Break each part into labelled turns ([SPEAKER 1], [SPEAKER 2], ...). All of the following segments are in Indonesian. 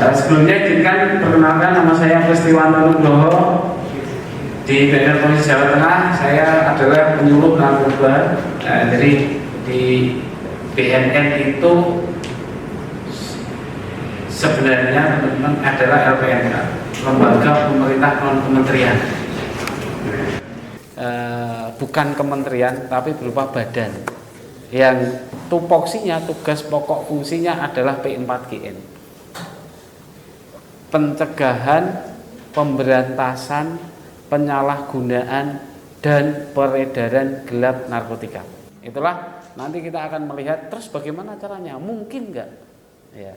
[SPEAKER 1] Sebelumnya izinkan perkenalkan, nama saya Pristiwanto Nugroho. Di BNN Polisi Jawa Tengah saya adalah penyuluh narkoba. Jadi di BNN itu sebenarnya teman-teman adalah LPNK, lembaga pemerintah non kementerian. Bukan kementerian tapi berupa badan yang tupoksinya, tugas pokok fungsinya adalah P4GN, pencegahan, pemberantasan, penyalahgunaan dan peredaran gelap narkotika. Itulah nanti kita akan melihat terus bagaimana caranya, mungkin enggak ya,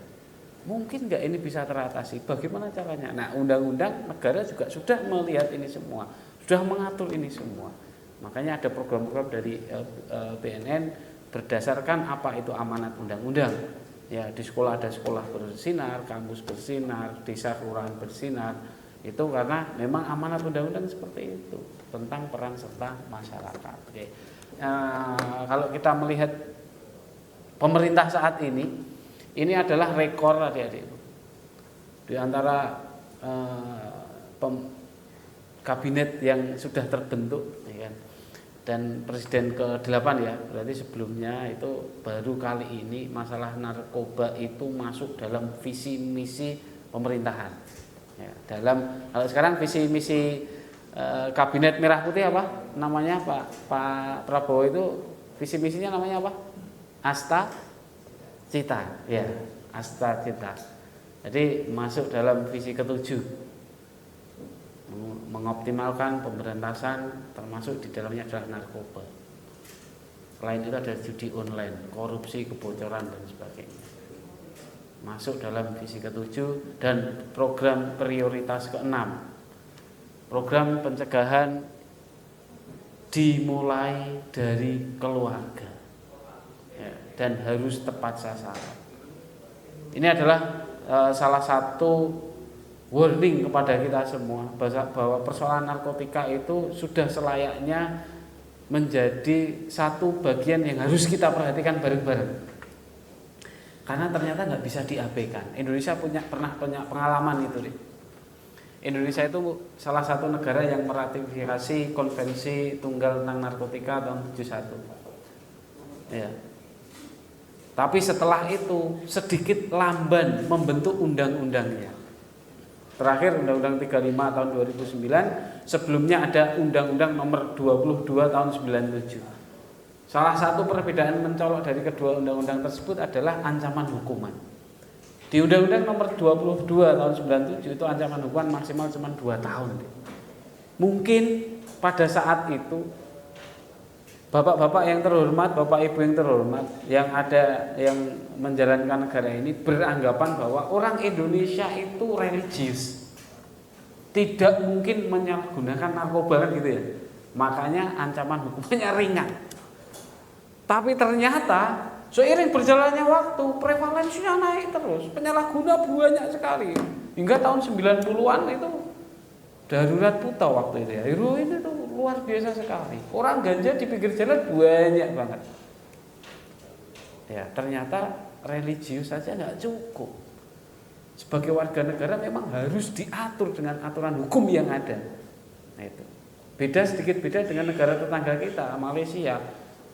[SPEAKER 1] mungkin enggak ini bisa teratasi, bagaimana caranya. Nah, undang-undang negara juga sudah melihat ini semua, sudah mengatur ini semua. Makanya ada program-program dari BNN berdasarkan apa itu amanat undang-undang. Ya, di sekolah ada sekolah bersinar, kampus bersinar, desa kelurahan bersinar. Itu karena memang amanat undang-undang seperti itu tentang peran serta masyarakat. Oke. Kalau kita melihat pemerintah saat ini adalah rekor adik-adik. Di antara kabinet yang sudah terbentuk, ya kan? Dan presiden ke-8 ya, berarti sebelumnya itu baru kali ini masalah narkoba itu masuk dalam visi misi pemerintahan. Ya, kalau sekarang visi misi kabinet merah putih apa namanya, Pak Prabowo itu visi misinya namanya apa? Asta Cita, ya, Asta Cita. Jadi masuk dalam visi ke-7. Mengoptimalkan pemberantasan, termasuk di dalamnya adalah narkoba. Selain itu ada judi online, korupsi, kebocoran dan sebagainya. Masuk dalam visi ke-7 dan program prioritas ke-6. Program pencegahan dimulai dari keluarga, ya, dan harus tepat sasaran. Ini adalah salah satu warning kepada kita semua bahwa persoalan narkotika itu sudah selayaknya menjadi satu bagian yang harus kita perhatikan bareng-bareng. Karena ternyata nggak bisa diabaikan. Indonesia pernah punya pengalaman itu deh. Indonesia itu salah satu negara yang meratifikasi Konvensi Tunggal tentang Narkotika tahun 71. Ya. Tapi setelah itu sedikit lamban membentuk undang-undangnya. Terakhir Undang-Undang 35 tahun 2009, sebelumnya ada Undang-Undang nomor 22 tahun 97. Salah satu perbedaan mencolok dari kedua undang-undang tersebut adalah ancaman hukuman. Di Undang-Undang nomor 22 tahun 97 itu ancaman hukuman maksimal cuma 2 tahun. Mungkin pada saat itu Bapak-bapak yang terhormat, Bapak Ibu yang terhormat, yang menjalankan negara ini beranggapan bahwa orang Indonesia itu religius, tidak mungkin menyalahgunakan narkoba kan gitu ya. Makanya ancaman hukumannya ringan. Tapi ternyata seiring berjalannya waktu, prevalensinya naik terus, penyalahguna banyak sekali. Hingga tahun 90-an itu darurat buta waktu itu ya. Heroin itu luar biasa sekali. Orang ganja di pinggir jalan banyak banget. Ya, ternyata religius saja nggak cukup. Sebagai warga negara memang harus diatur dengan aturan hukum yang ada. Nah, itu. Sedikit beda dengan negara tetangga kita, Malaysia.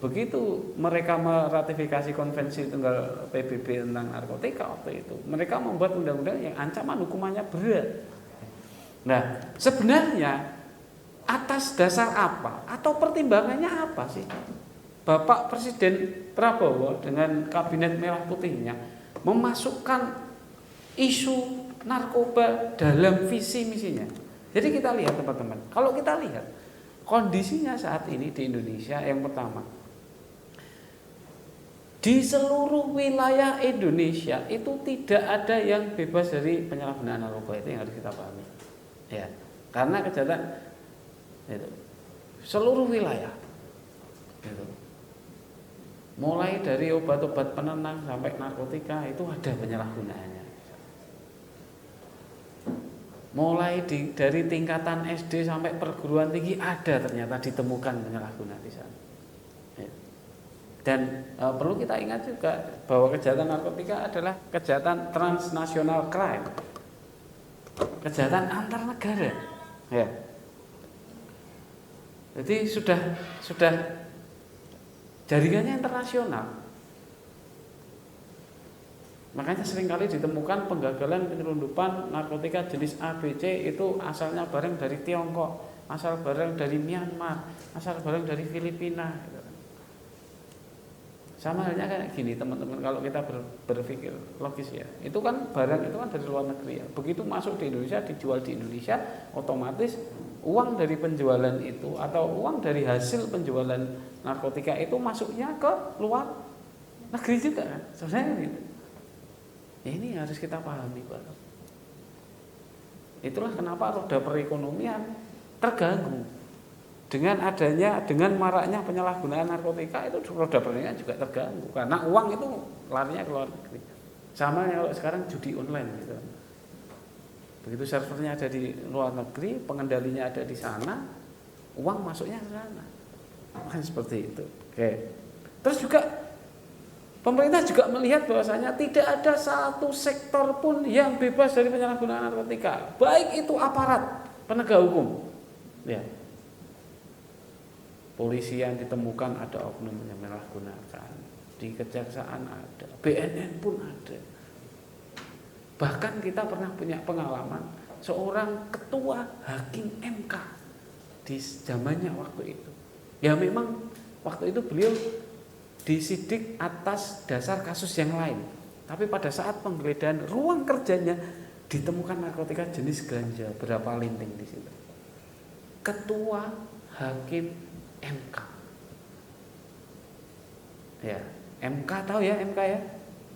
[SPEAKER 1] Begitu mereka meratifikasi Konvensi Tunggal PBB tentang narkotika waktu itu, mereka membuat undang-undang yang ancaman hukumannya berat. Nah, sebenarnya atas dasar apa atau pertimbangannya apa sih Bapak Presiden Prabowo dengan kabinet merah putihnya memasukkan isu narkoba dalam visi misinya? Jadi kita lihat teman-teman, kalau kita lihat kondisinya saat ini di Indonesia, yang pertama, di seluruh wilayah Indonesia itu tidak ada yang bebas dari penyalahgunaan narkoba, itu yang harus kita pahami. Ya, karena kejahatan itu seluruh wilayah, itu. Mulai dari obat-obat penenang sampai narkotika itu ada penyalahgunaannya. Mulai dari tingkatan SD sampai perguruan tinggi ada ternyata ditemukan penyalahgunaan di sana. Ya. Dan perlu kita ingat juga bahwa kejahatan narkotika adalah kejahatan transnational crime, kejahatan antar negara, ya. Jadi sudah jaringannya internasional. Makanya seringkali ditemukan penggagalan penyelundupan narkotika jenis ABC itu asalnya barang dari Tiongkok, asal barang dari Myanmar, asal barang dari Filipina. Sama halnya kayak gini teman-teman, kalau kita berpikir logis ya, itu kan barang itu kan dari luar negeri ya. Begitu masuk di Indonesia, dijual di Indonesia, otomatis uang dari penjualan itu atau uang dari hasil penjualan narkotika itu masuknya ke luar negeri juga kan. Sebenarnya gitu. Ini harus kita pahami, Pak. Itulah kenapa roda perekonomian terganggu. Dengan maraknya penyalahgunaan narkotika itu roda perekonomian juga terganggu karena uang itu larinya ke luar negeri. Sama kalau sekarang judi online gitu. Begitu servernya ada di luar negeri, pengendalinya ada di sana, uang masuknya ke sana. Kan seperti itu. Oke. Terus juga pemerintah juga melihat bahwasanya tidak ada satu sektor pun yang bebas dari penyalahgunaan narkotika, baik itu aparat penegak hukum. Ya. Polisi yang ditemukan ada oknum yang menyalahgunakan, di kejaksaan ada, BNN pun ada. Bahkan kita pernah punya pengalaman seorang ketua hakim MK di zamannya waktu itu. Ya memang waktu itu beliau disidik atas dasar kasus yang lain. Tapi pada saat penggeledahan ruang kerjanya ditemukan narkotika jenis ganja berapa linting di situ. Ketua hakim MK. Ya, MK tahu ya MK ya?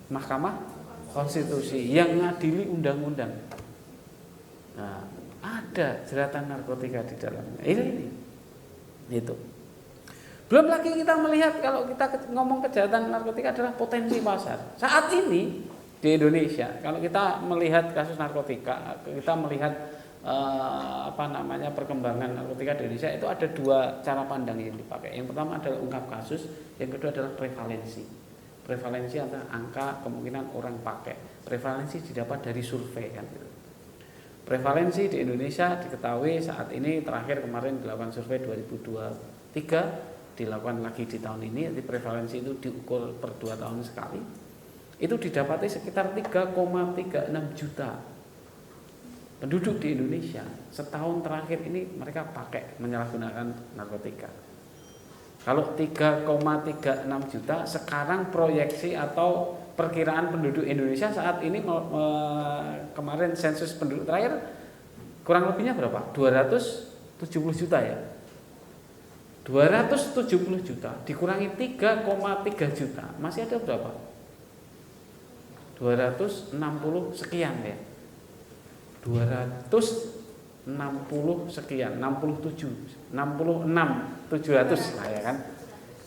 [SPEAKER 1] Mahkamah Konstitusi yang ngadili undang-undang. Nah, ada jeratan narkotika di dalamnya. Ini. Itu. Belum lagi kita melihat kalau kita ngomong kejahatan narkotika adalah potensi pasar. Saat ini di Indonesia, kalau kita melihat kasus narkotika, kita melihat perkembangan narkotika di Indonesia itu ada dua cara pandang yang dipakai. Yang pertama adalah ungkap kasus, yang kedua adalah prevalensi. Prevalensi adalah angka kemungkinan orang pakai. Prevalensi didapat dari survei kan gitu. Prevalensi di Indonesia diketahui saat ini terakhir kemarin dilakukan survei 2023, dilakukan lagi di tahun ini. Jadi prevalensi itu diukur per 2 tahun sekali. Itu didapati sekitar 3,36 juta penduduk di Indonesia setahun terakhir ini mereka pakai menyalahgunakan narkotika. Kalau 3,36 juta sekarang proyeksi atau perkiraan penduduk Indonesia saat ini kemarin sensus penduduk terakhir kurang lebihnya berapa? 270 juta ya. 270 juta dikurangi 3,3 juta masih ada berapa? 260 sekian ya. 260 sekian, 67, 66, 700 lah ya kan,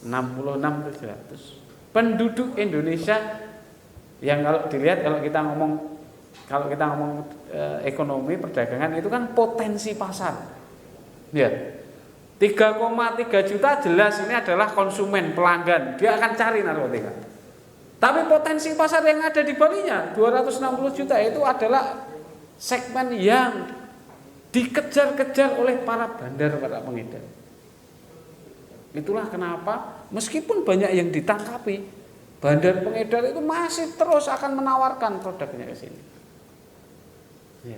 [SPEAKER 1] 66, 700 penduduk Indonesia yang kalau dilihat kalau kita ngomong ekonomi perdagangan itu kan potensi pasar, ya 3,3 juta jelas ini adalah konsumen pelanggan dia akan cari narkotika, tapi potensi pasar yang ada di balinya 260 juta itu adalah segmen yang dikejar-kejar oleh para bandar, para pengedar. Itulah kenapa meskipun banyak yang ditangkapi, bandar pengedar itu masih terus akan menawarkan produknya ke sini. Ya.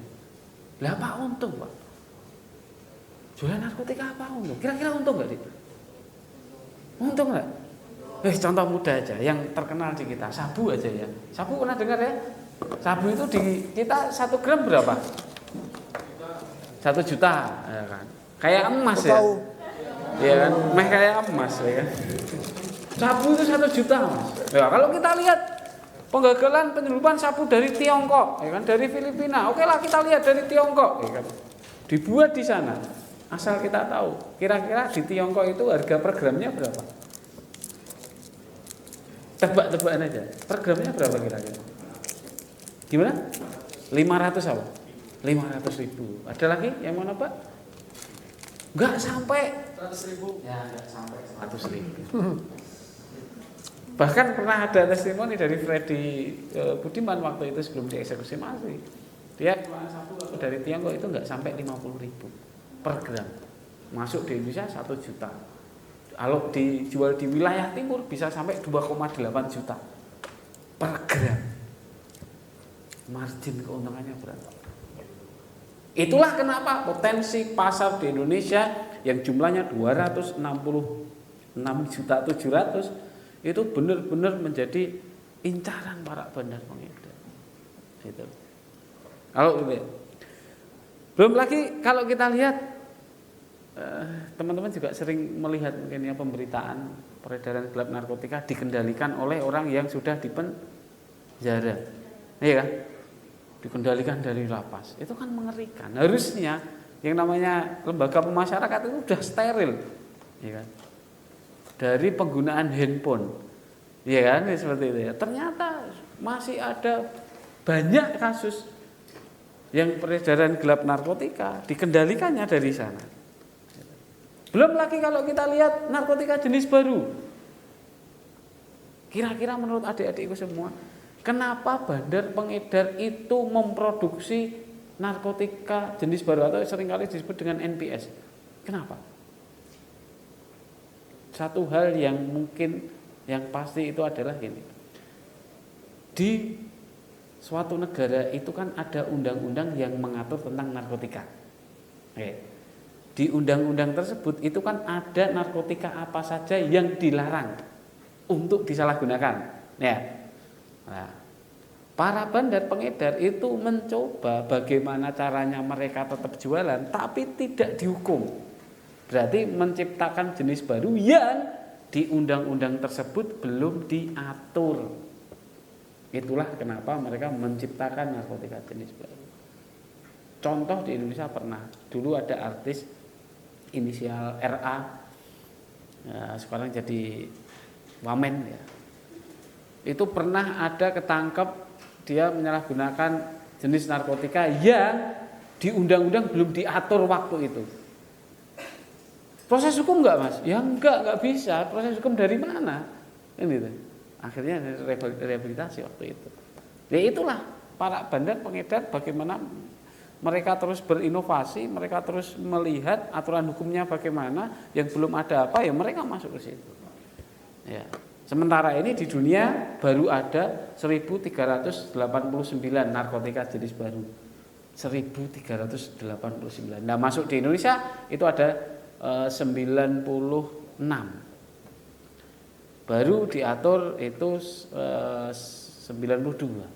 [SPEAKER 1] Lah apa untung, Pak? Jualan narkotika apa untung? Kira-kira untung enggak itu? Untung enggak? Contoh mudah aja, yang terkenal di kita, sabu aja ya. Sabu pernah dengar ya? Sabu itu di kita 1 gram berapa? 1 juta ya kan. Kayak emas ya. Iya kan, meh kayak emas ya kan. Sabu itu 1 juta Mas. Ya, kalau kita lihat penggagalan penyelundupan sabu dari Tiongkok, ya kan, dari Filipina. Oke lah kita lihat dari Tiongkok, ya kan. Dibuat di sana. Asal kita tahu, kira-kira di Tiongkok itu harga per gramnya berapa? Tebak-tebakan aja. Per gramnya berapa kira-kira? Gimana? 500 apa? 500.000. Ada lagi yang mana Pak? Enggak sampai 100.000. Ya, enggak sampai 100.000. Bahkan pernah ada testimoni dari Freddy Budiman waktu itu sebelum dieksekusi mati. Dia dari Tiongkok itu nggak sampai 50.000 per gram. Masuk di Indonesia 1 juta. Kalau dijual di wilayah timur bisa sampai 2,8 juta per gram. Margin keuntungannya berapa? Itulah kenapa potensi pasar di Indonesia yang jumlahnya 266.700.000 itu benar-benar menjadi incaran para bandar pengedar. Gitu. Kalau gitu ya. Belum lagi kalau kita lihat teman-teman juga sering melihat mungkin ya pemberitaan peredaran gelap narkotika dikendalikan oleh orang yang sudah dipenjara. Iya kan? Dikendalikan dari lapas. Itu kan mengerikan. Harusnya yang namanya lembaga pemasyarakatan itu sudah steril. Iya kan? Dari penggunaan handphone, ya kan, seperti itu ya. Ternyata masih ada banyak kasus yang peredaran gelap narkotika dikendalikannya dari sana. Belum lagi kalau kita lihat narkotika jenis baru. Kira-kira menurut adik-adikku semua, kenapa bandar pengedar itu memproduksi narkotika jenis baru atau seringkali disebut dengan NPS? Kenapa? Satu hal yang mungkin yang pasti itu adalah gini. Di suatu negara itu kan ada undang-undang yang mengatur tentang narkotika. Di undang-undang tersebut itu kan ada narkotika apa saja yang dilarang untuk disalahgunakan. Ya. Nah, para bandar pengedar itu mencoba bagaimana caranya mereka tetap jualan tapi tidak dihukum. Berarti menciptakan jenis baru yang di undang-undang tersebut belum diatur. Itulah kenapa mereka menciptakan narkotika jenis baru. Contoh di Indonesia pernah. Dulu ada artis inisial RA, ya, sekarang jadi wamen ya. Itu pernah ada ketangkep dia menyalahgunakan jenis narkotika yang di undang-undang belum diatur waktu itu. Proses hukum enggak mas? Ya enggak bisa. Proses hukum dari mana? Ini tuh. Akhirnya rehabilitasi waktu itu. Ya itulah para bandar pengedar bagaimana mereka terus berinovasi, mereka terus melihat aturan hukumnya bagaimana, yang belum ada apa ya mereka masuk ke situ. Ya. Sementara ini di dunia baru ada 1.389 narkotika jenis baru. 1.389. Nah, masuk di Indonesia itu ada 96. Baru diatur itu 92.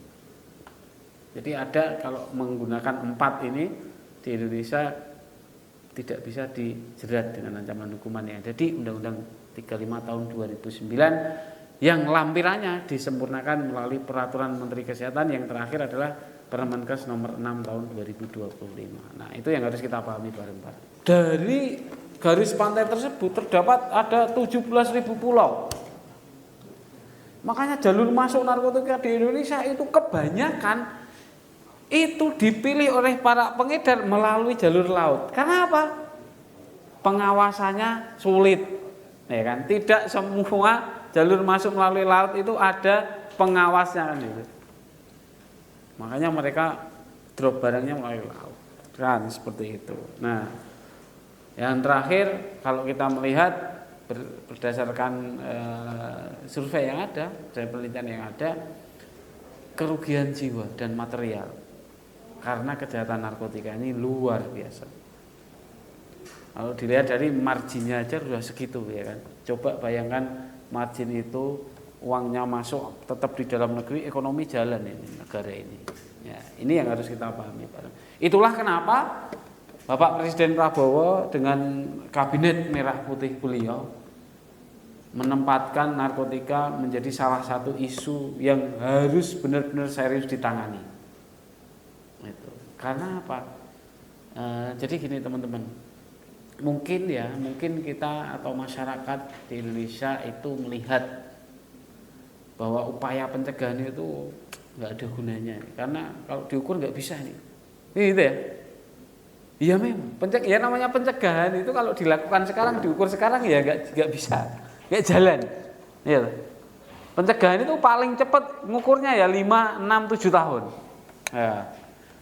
[SPEAKER 1] Jadi ada kalau menggunakan 4 ini di Indonesia tidak bisa dijerat dengan ancaman hukuman yang ada di Undang-Undang 35 tahun 2009 yang lampirannya disempurnakan melalui peraturan Menteri Kesehatan yang terakhir adalah Permenkes nomor 6 tahun 2025. Nah, itu yang harus kita pahami bareng-bareng. Dari garis pantai tersebut terdapat ada 17.000 pulau. Makanya jalur masuk narkotika di Indonesia itu kebanyakan itu dipilih oleh para pengedar melalui jalur laut. Karena apa? Pengawasannya sulit, ya kan? Tidak semua jalur masuk melalui laut itu ada pengawasnya kan gitu. Makanya mereka drop barangnya melalui laut, kan seperti itu. Nah, yang terakhir kalau kita melihat berdasarkan survei yang ada dan penelitian yang ada, kerugian jiwa dan material karena kejahatan narkotika ini luar biasa. Kalau dilihat dari marginnya aja sudah segitu ya kan. Coba bayangkan margin itu uangnya masuk tetap di dalam negeri, ekonomi jalan ini negara ini. Ya, ini yang harus kita pahami bareng. Itulah kenapa Bapak Presiden Prabowo dengan kabinet merah putih beliau menempatkan narkotika menjadi salah satu isu yang harus benar-benar serius ditangani. Itu. Karena apa? Jadi gini teman-teman, mungkin kita atau masyarakat di Indonesia itu melihat bahwa upaya pencegahan itu nggak ada gunanya, karena kalau diukur nggak bisa nih, gitu ya. Iya memang, ya namanya pencegahan itu kalau dilakukan sekarang, diukur sekarang ya nggak bisa, nggak jalan, ya. Pencegahan itu paling cepat ngukurnya ya 5, 6, 7 tahun. Ya.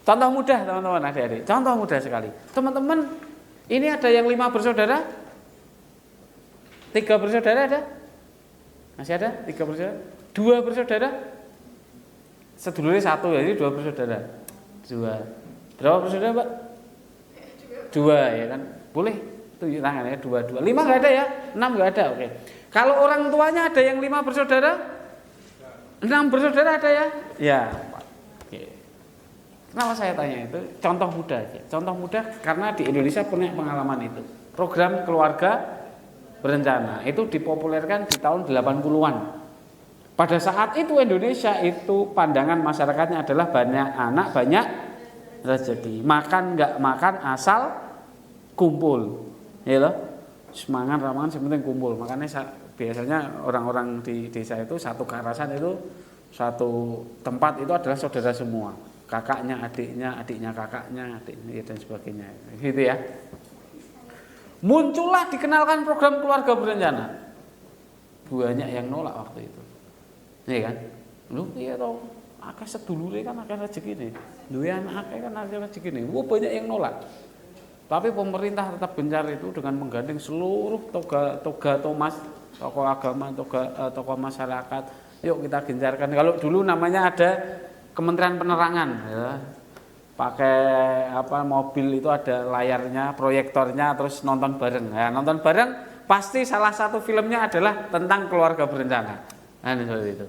[SPEAKER 1] Contoh mudah teman-teman adik-adik. Contoh mudah sekali. Teman-teman, ini ada yang 5 bersaudara? 3 bersaudara ada? Masih ada? 3 bersaudara? 2 bersaudara? Sedulurnya 1, jadi 2 bersaudara. 2. Berapa bersaudara, Mbak? 2 ya kan? Boleh tunjuk tangan ya, 2. 5 enggak ada ya? 6 enggak ada, oke. Kalau orang tuanya ada yang 5 bersaudara? 6 bersaudara ada ya? Ya. Oke. Kenapa saya tanya itu? Contoh mudah aja. Contoh mudah karena di Indonesia punya pengalaman itu. Program keluarga berencana itu dipopulerkan di tahun 80-an. Pada saat itu Indonesia itu pandangan masyarakatnya adalah banyak anak banyak rezeki. Makan enggak makan asal kumpul. Ya loh. Semangat ramangan sepenting kumpul. Makanya biasanya orang-orang di desa itu satu karasan itu satu tempat itu adalah saudara semua. Kakaknya, adiknya kakaknya, adiknya dan sebagainya. Gitu ya. Muncullah dikenalkan program keluarga berencana. Banyak yang nolak waktu itu. Iya kan? Lu iya toh, akeh sedulure kan akeh rezekine. Duwe anak akeh kan akeh rezekine. Banyak yang nolak. Tapi pemerintah tetap gencar itu dengan menggandeng seluruh toga Thomas, tokoh agama, tokoh masyarakat. Yuk kita gencarkan. Kalau dulu namanya ada Kementerian Penerangan, ya. Pakai mobil itu ada layarnya, proyektornya, terus nonton bareng. Ya, nonton bareng pasti salah satu filmnya adalah tentang keluarga berencana. Nah, seperti itu.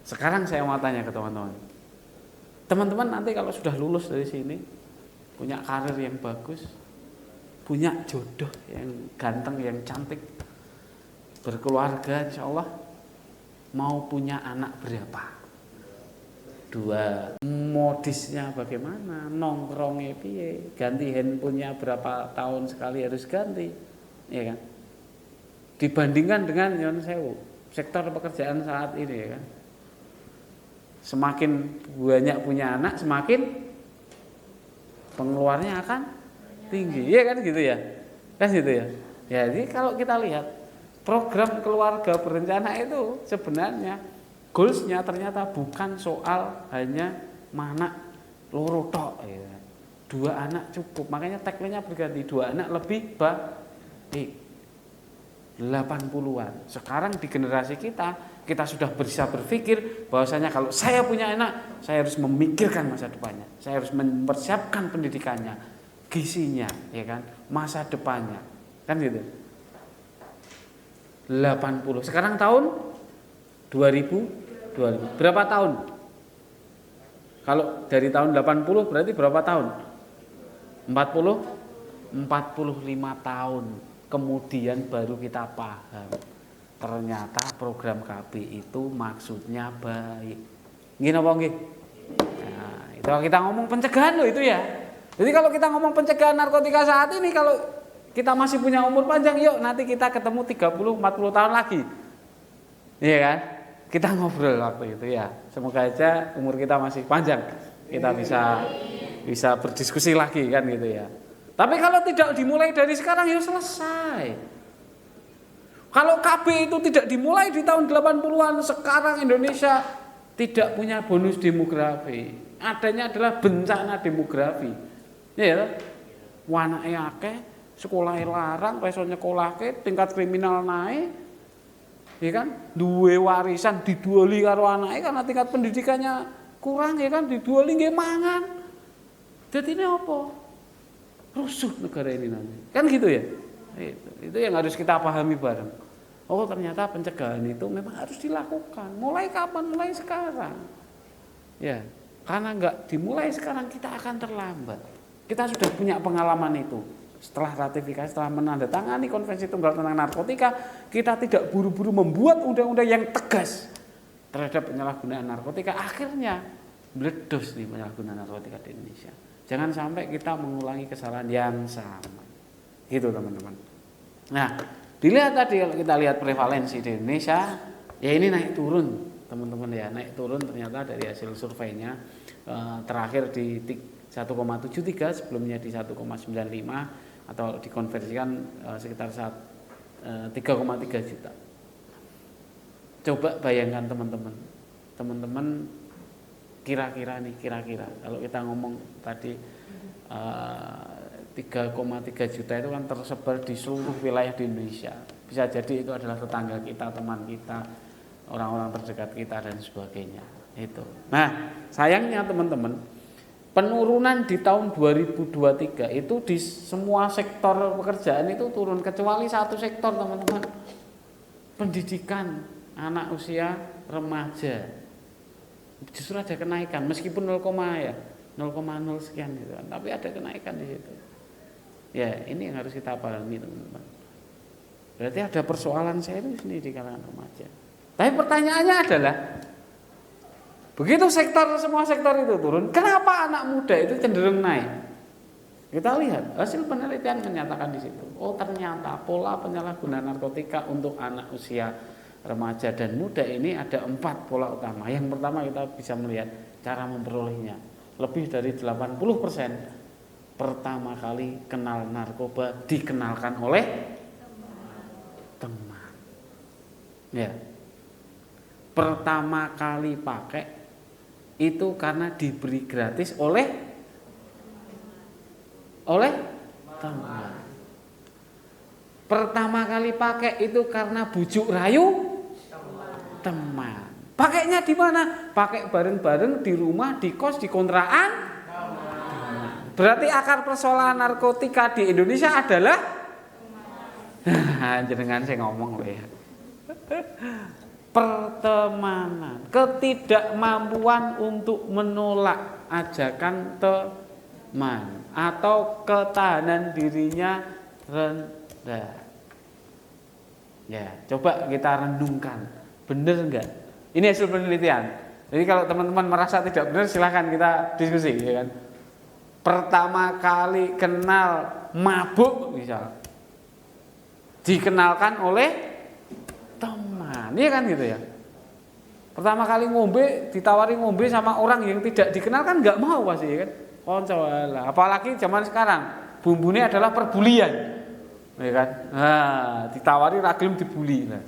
[SPEAKER 1] Sekarang saya mau tanya ke teman-teman. Teman-teman nanti kalau sudah lulus dari sini, punya karir yang bagus, punya jodoh yang ganteng, yang cantik, berkeluarga insya Allah, mau punya anak berapa? 2. Modisnya bagaimana? Nongkrongnya piye? Ganti handphonenya berapa tahun sekali harus ganti, ya kan? Dibandingkan dengan nyon sewu, sektor pekerjaan saat ini, ya kan? Semakin banyak punya anak, semakin pengeluarannya akan tinggi, ya kan gitu ya? Kan gitu ya? Jadi kalau kita lihat program keluarga berencana itu sebenarnya goalsnya ternyata bukan soal hanya mana loro tok, ya. 2 anak cukup, makanya tagline-nya berganti, 2 anak lebih baik. 80-an. Sekarang di generasi kita sudah bisa berpikir bahwasanya kalau saya punya anak, saya harus memikirkan masa depannya, saya harus mempersiapkan pendidikannya, gizinya, ya kan, masa depannya, kan gitu. 80. Sekarang tahun 2000 berapa tahun? Kalau dari tahun 80 berarti berapa tahun? 45 tahun. Kemudian baru kita paham. Ternyata program KB itu maksudnya baik. Nggih napa nggih? Nah, itu kita ngomong pencegahan loh itu ya. Jadi kalau kita ngomong pencegahan narkotika saat ini, kalau kita masih punya umur panjang, yuk nanti kita ketemu 30-40 tahun lagi. Iya kan? Kita ngobrol waktu itu ya. Semoga aja umur kita masih panjang. Kita bisa berdiskusi lagi kan gitu ya. Tapi kalau tidak dimulai dari sekarang ya selesai. Kalau KB itu tidak dimulai di tahun 80-an, sekarang Indonesia tidak punya bonus demografi. Adanya adalah bencana demografi. Ya, wanake akeh, sekolah larang, peso nyekolahke, tingkat kriminal naik. Ya kan, duwe warisan diduali karo anake karena tingkat pendidikannya kurang, ya kan, diduali nggih mangan. Jadi ini apa? Rusuh negara ini nanti. Kan gitu ya. Itu yang harus kita pahami bareng. Oh, ternyata pencegahan itu memang harus dilakukan. Mulai kapan? Mulai sekarang. Ya, karena enggak dimulai sekarang kita akan terlambat. Kita sudah punya pengalaman itu. Setelah ratifikasi, setelah menandatangani Konvensi Tunggal tentang Narkotika, kita tidak buru-buru membuat undang-undang yang tegas terhadap penyalahgunaan narkotika. Akhirnya meledos nih penyalahgunaan narkotika di Indonesia. Jangan sampai kita mengulangi kesalahan yang sama. Gitu teman-teman. Nah, dilihat tadi kalau kita lihat prevalensi di Indonesia, ya ini naik turun teman-teman ya, naik turun ternyata dari hasil surveinya terakhir di 1,73, sebelumnya di 1,95 atau dikonversikan sekitar 3,3 juta. Coba bayangkan teman-teman kira-kira kalau kita ngomong tadi 3,3 juta itu kan tersebar di seluruh wilayah di Indonesia. Bisa jadi itu adalah tetangga kita, teman kita, orang-orang terdekat kita dan sebagainya. Itu. Nah, sayangnya teman-teman, penurunan di tahun 2023 itu di semua sektor pekerjaan itu turun kecuali satu sektor, teman-teman. Pendidikan anak usia remaja. Justru ada kenaikan meskipun 0, sekian gitu kan. Tapi ada kenaikan di situ. Ya, ini yang harus kita pahami, teman-teman. Berarti ada persoalan serius nih di kalangan remaja. Tapi pertanyaannya adalah, begitu semua sektor itu turun, kenapa anak muda itu cenderung naik? Kita lihat hasil penelitian menyatakan di situ. Oh, ternyata pola penyalahgunaan narkotika untuk anak usia remaja dan muda ini ada 4 pola utama. Yang pertama kita bisa melihat cara memperolehnya. Lebih dari 80% pertama kali kenal narkoba dikenalkan oleh teman. Ya. Pertama kali pakai itu karena diberi gratis oleh teman. Pertama kali pakai itu karena bujuk rayu teman. Pakainya di mana? Pakai bareng-bareng di rumah, di kos, di kontrakan. Berarti akar persoalan narkotika di Indonesia adalah jenengan saya ngomong ya. Pertemanan, ketidakmampuan untuk menolak ajakan teman atau ketahanan dirinya rendah. Ya, coba kita renungkan, benar enggak? Ini hasil penelitian. Jadi kalau teman-teman merasa tidak benar, silahkan kita diskusi, ya kan? Pertama kali kenal mabuk, misal, dikenalkan oleh teman, iya kan gitu ya. Pertama kali ngombe, ditawari ngombe sama orang yang tidak dikenal kan nggak mau pasti, ya kan? Koncolah. Apalagi zaman sekarang, bumbunya adalah perbulian, ya kan? Nah, ditawari ragilum dibuli. Nah.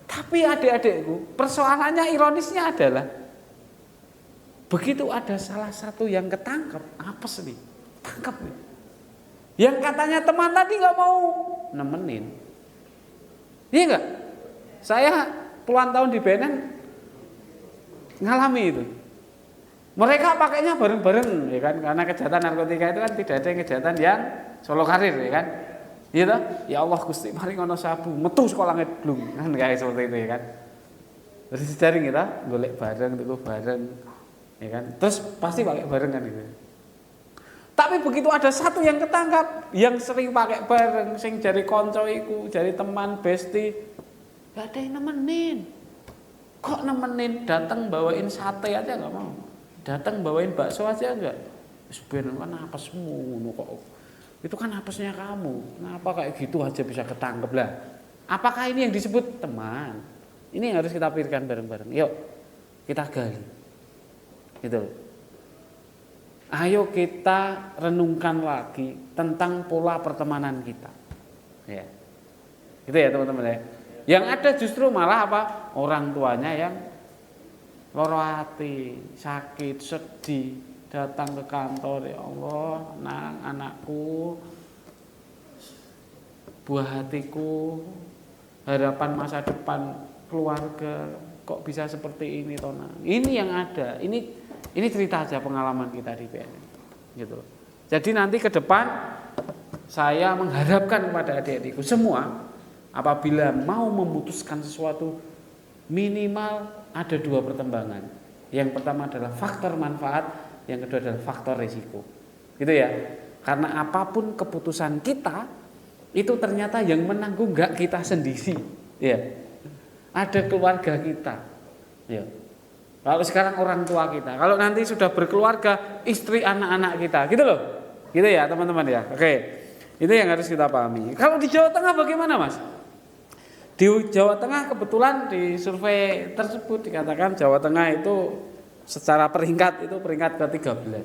[SPEAKER 1] Tapi adik-adikku, persoalannya ironisnya adalah begitu ada salah satu yang ketangkep, apes nih, tangkap nih. Yang katanya teman tadi nggak mau nemenin, iya nggak? Saya puluhan tahun di BNN ngalami itu. Mereka pakainya bareng-bareng, ya kan? Karena kejahatan narkotika itu kan tidak ada yang kejahatan yang solo karir, ya kan? Gitu? Ya Allah Gusti, mari ngono sabu, metu sekolah ngedlung, kan kayak seperti itu, ya kan? Terus jaring kita, golek bareng, tuku bareng, ya kan? Terus pasti pakai bareng kan gitu. Tapi begitu ada satu yang ketangkap, yang sering pakai bareng, sing jari konco iku, jari teman, bestie, gak ada yang nemenin. Kok nemenin? Datang bawain sate aja gak mau. Datang bawain bakso aja enggak. Sebenarnya kan apesmu kok. Itu kan apesnya kamu. Kenapa kayak gitu aja bisa ketangkep lah? Apakah ini yang disebut teman? Ini yang harus kita pikirkan bareng-bareng. Yuk, kita gali. Gitu. Ayo kita renungkan lagi tentang pola pertemanan kita. Ya. Gitu ya teman-teman ya. Yang ada justru malah apa? Orang tuanya yang loro hati, sakit, sedih, datang ke kantor, ya Allah, nang anakku, buah hatiku, harapan masa depan keluarga, kok bisa seperti ini toh, nang. Ini yang ada. Ini cerita aja pengalaman kita di BNN. Gitu. Jadi nanti ke depan saya mengharapkan kepada adik-adikku semua, apabila mau memutuskan sesuatu, minimal ada 2 pertimbangan. Yang pertama adalah faktor manfaat, yang kedua adalah faktor risiko. Gitu ya. Karena apapun keputusan kita, itu ternyata yang menanggung enggak kita sendiri. Ya. Ada keluarga kita. Ya. Kalau sekarang orang tua kita, kalau nanti sudah berkeluarga, istri, anak-anak kita, gitu loh. Gitu ya teman-teman ya. Oke. Itu yang harus kita pahami. Kalau di Jawa Tengah bagaimana, Mas? Di Jawa Tengah kebetulan di survei tersebut dikatakan Jawa Tengah itu secara peringkat itu peringkat ke-13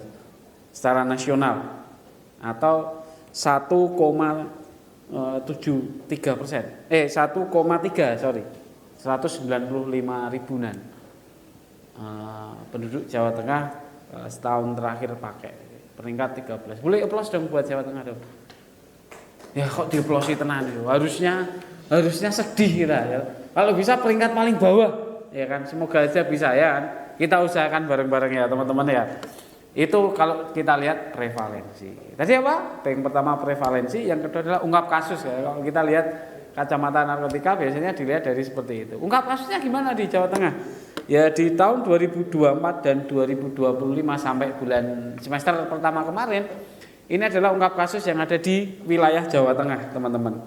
[SPEAKER 1] secara nasional atau 1,73%. 1,3, sorry. 195 ribuan penduduk Jawa Tengah setahun terakhir pakai peringkat 13. Boleh aplaus dong buat Jawa Tengah dong. Ya kok dioplosi tenan itu. Harusnya sedih kita ya. Kalau bisa peringkat paling bawah ya kan. Semoga aja bisa ya kan. Kita usahakan bareng-bareng ya teman-teman ya. Itu kalau kita lihat prevalensi. Tadi apa? Yang pertama prevalensi, yang kedua adalah ungkap kasus ya. Kalau kita lihat kacamata narkotika biasanya dilihat dari seperti itu. Ungkap kasusnya gimana di Jawa Tengah? Ya di tahun 2024 dan 2025 sampai bulan semester pertama kemarin, ini adalah ungkap kasus yang ada di wilayah Jawa Tengah, teman-teman.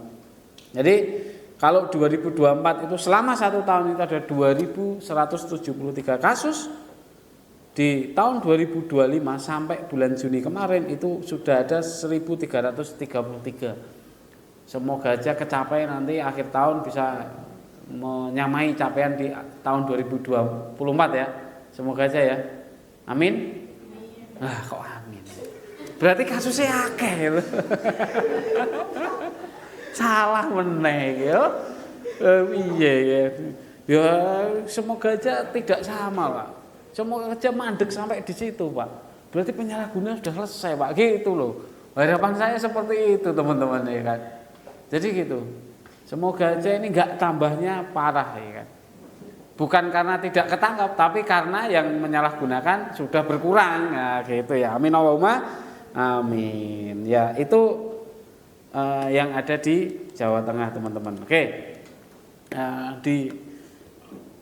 [SPEAKER 1] Jadi kalau 2024 itu selama 1 tahun itu ada 2.173 kasus. Di tahun 2025 sampai bulan Juni kemarin itu sudah ada 1.333. Semoga aja kecapai nanti akhir tahun bisa menyamai capaian di tahun 2024 ya. Semoga aja ya. Amin. Kok amin. Berarti kasusnya akeh gitu. Salah meneh ya. Iya ya. Ya semoga aja tidak sama, Pak. Semoga aja mandek sampai di situ, Pak. Berarti penyalahgunaan sudah selesai, Pak. Gitu loh. Harapan saya seperti itu, teman-teman ya kan. Jadi gitu. Semoga aja ini enggak tambahnya parah ya kan. Bukan karena tidak ketangkap, tapi karena yang menyalahgunakan sudah berkurang. Nah, gitu ya. Amin Allahumma amin. Ya, itu yang ada di Jawa Tengah, teman-teman. Oke.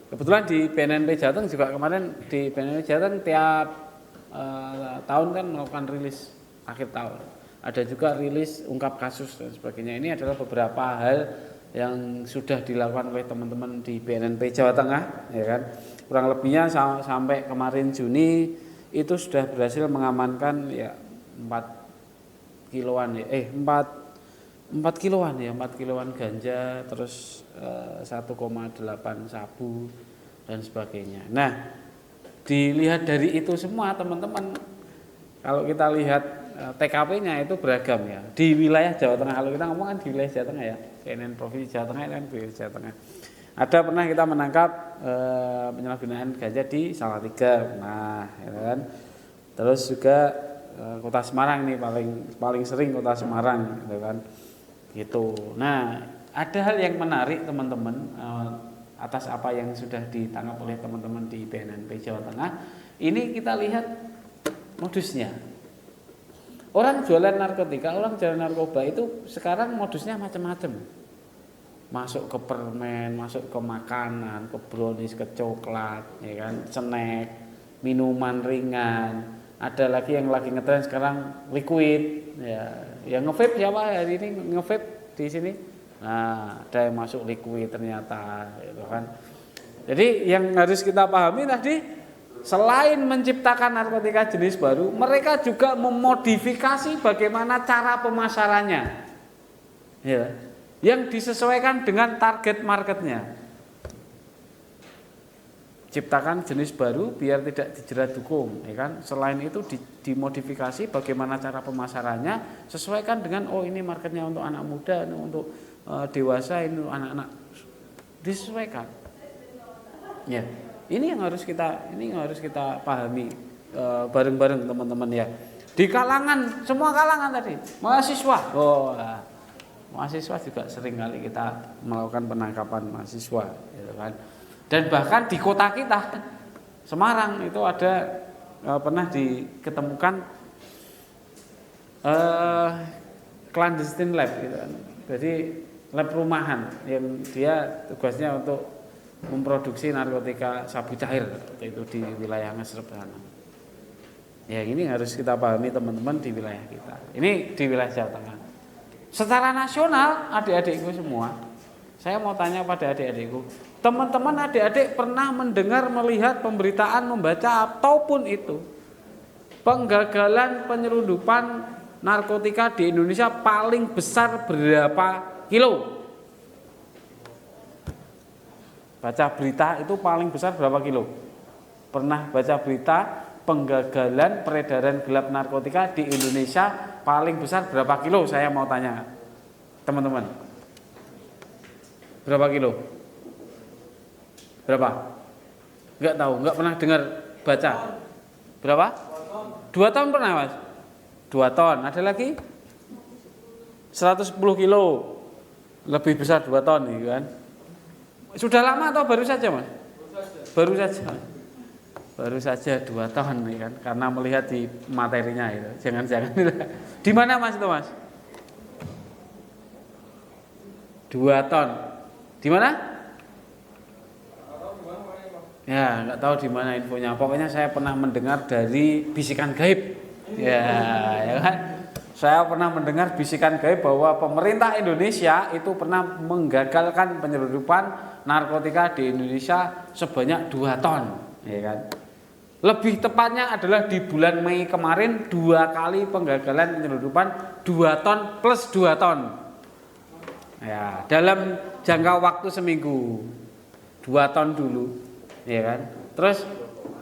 [SPEAKER 1] Kebetulan di BNNP Jateng juga kemarin di BNNP Jateng tiap tahun kan melakukan rilis akhir tahun. Ada juga rilis ungkap kasus dan sebagainya. Ini adalah beberapa hal yang sudah dilakukan oleh teman-teman di BNNP Jawa Tengah, ya kan. Kurang lebihnya sampai kemarin Juni itu sudah berhasil mengamankan ya 4 kiloan ya, 4 kiloan ganja, terus 1,8 sabu dan sebagainya. Nah, dilihat dari itu semua teman-teman, kalau kita lihat TKP-nya itu beragam ya. Di wilayah Jawa Tengah, kalau kita ngomong kan di wilayah Jawa Tengah ya, CNN Provinsi Jawa Tengah kan di wilayah Jawa Tengah. Ada pernah kita menangkap penyalahgunaan ganja di Salatiga, nah, ya kan. Terus juga Kota Semarang nih paling sering Kota Semarang, ya kan. Gitu. Nah, ada hal yang menarik teman-teman atas apa yang sudah ditangkap oleh teman-teman di BNNP Jawa Tengah. Ini kita lihat modusnya. Orang jualan narkotika, orang jualan narkoba itu sekarang modusnya macam-macam. Masuk ke permen, masuk ke makanan, ke brownies, ke coklat, ya kan, snack, minuman ringan. Ada lagi yang lagi ngetren sekarang liquid, ya. Yang nge-vape siapa hari ini nge-vape di sini? Nah, ada yang masuk liquid ternyata, gitu kan. Jadi yang harus kita pahami tadi, selain menciptakan narkotika jenis baru, mereka juga memodifikasi bagaimana cara pemasarannya, ya, yang disesuaikan dengan target marketnya. Ciptakan jenis baru biar tidak dijerat hukum, ya kan. Selain itu dimodifikasi bagaimana cara pemasarannya, sesuaikan dengan ini marketnya untuk anak muda, untuk dewasa, ini untuk anak-anak, disesuaikan. Ya, ini yang harus kita pahami bareng-bareng teman-teman ya. Di kalangan, semua kalangan tadi, mahasiswa. Mahasiswa juga sering kali kita melakukan penangkapan mahasiswa, gitu kan. Dan bahkan di kota kita Semarang itu ada pernah diketemukan clandestine lab gitu kan. Jadi lab rumahan yang dia tugasnya untuk memproduksi narkotika sabu cair itu di wilayah Ngesrep sana. Ya, ini harus kita pahami teman-teman di wilayah kita. Ini di wilayah Jawa Tengah. Secara nasional adik-adikku semua, saya mau tanya pada adik-adikku, teman-teman adik-adik pernah mendengar, melihat pemberitaan, membaca ataupun itu penggagalan penyelundupan narkotika di Indonesia paling besar berapa kilo? Baca berita itu paling besar berapa kilo? Pernah baca berita penggagalan peredaran gelap narkotika di Indonesia paling besar berapa kilo? Saya mau tanya teman-teman, berapa kilo? Berapa? Enggak tahu, enggak pernah dengar baca. Berapa? 2 ton pernah Mas? 2 ton. Ada lagi? 110 kilo. Lebih besar 2 ton nih kan. Sudah lama atau baru saja Mas? Baru saja. Baru saja 2 ton nih kan. Karena melihat di materinya itu. Jangan-jangan. Di mana Mas itu Mas? 2 ton. Di mana? Ya, nggak tahu di mana infonya. Pokoknya saya pernah mendengar dari bisikan gaib. Ya kan? Saya pernah mendengar bisikan gaib bahwa pemerintah Indonesia itu pernah menggagalkan penyelundupan narkotika di Indonesia sebanyak 2 ton, ya kan? Lebih tepatnya adalah di bulan Mei kemarin 2 kali penggagalan penyelundupan 2 ton plus 2 ton. Ya, dalam jangka waktu seminggu 2 ton dulu, ya kan? Terus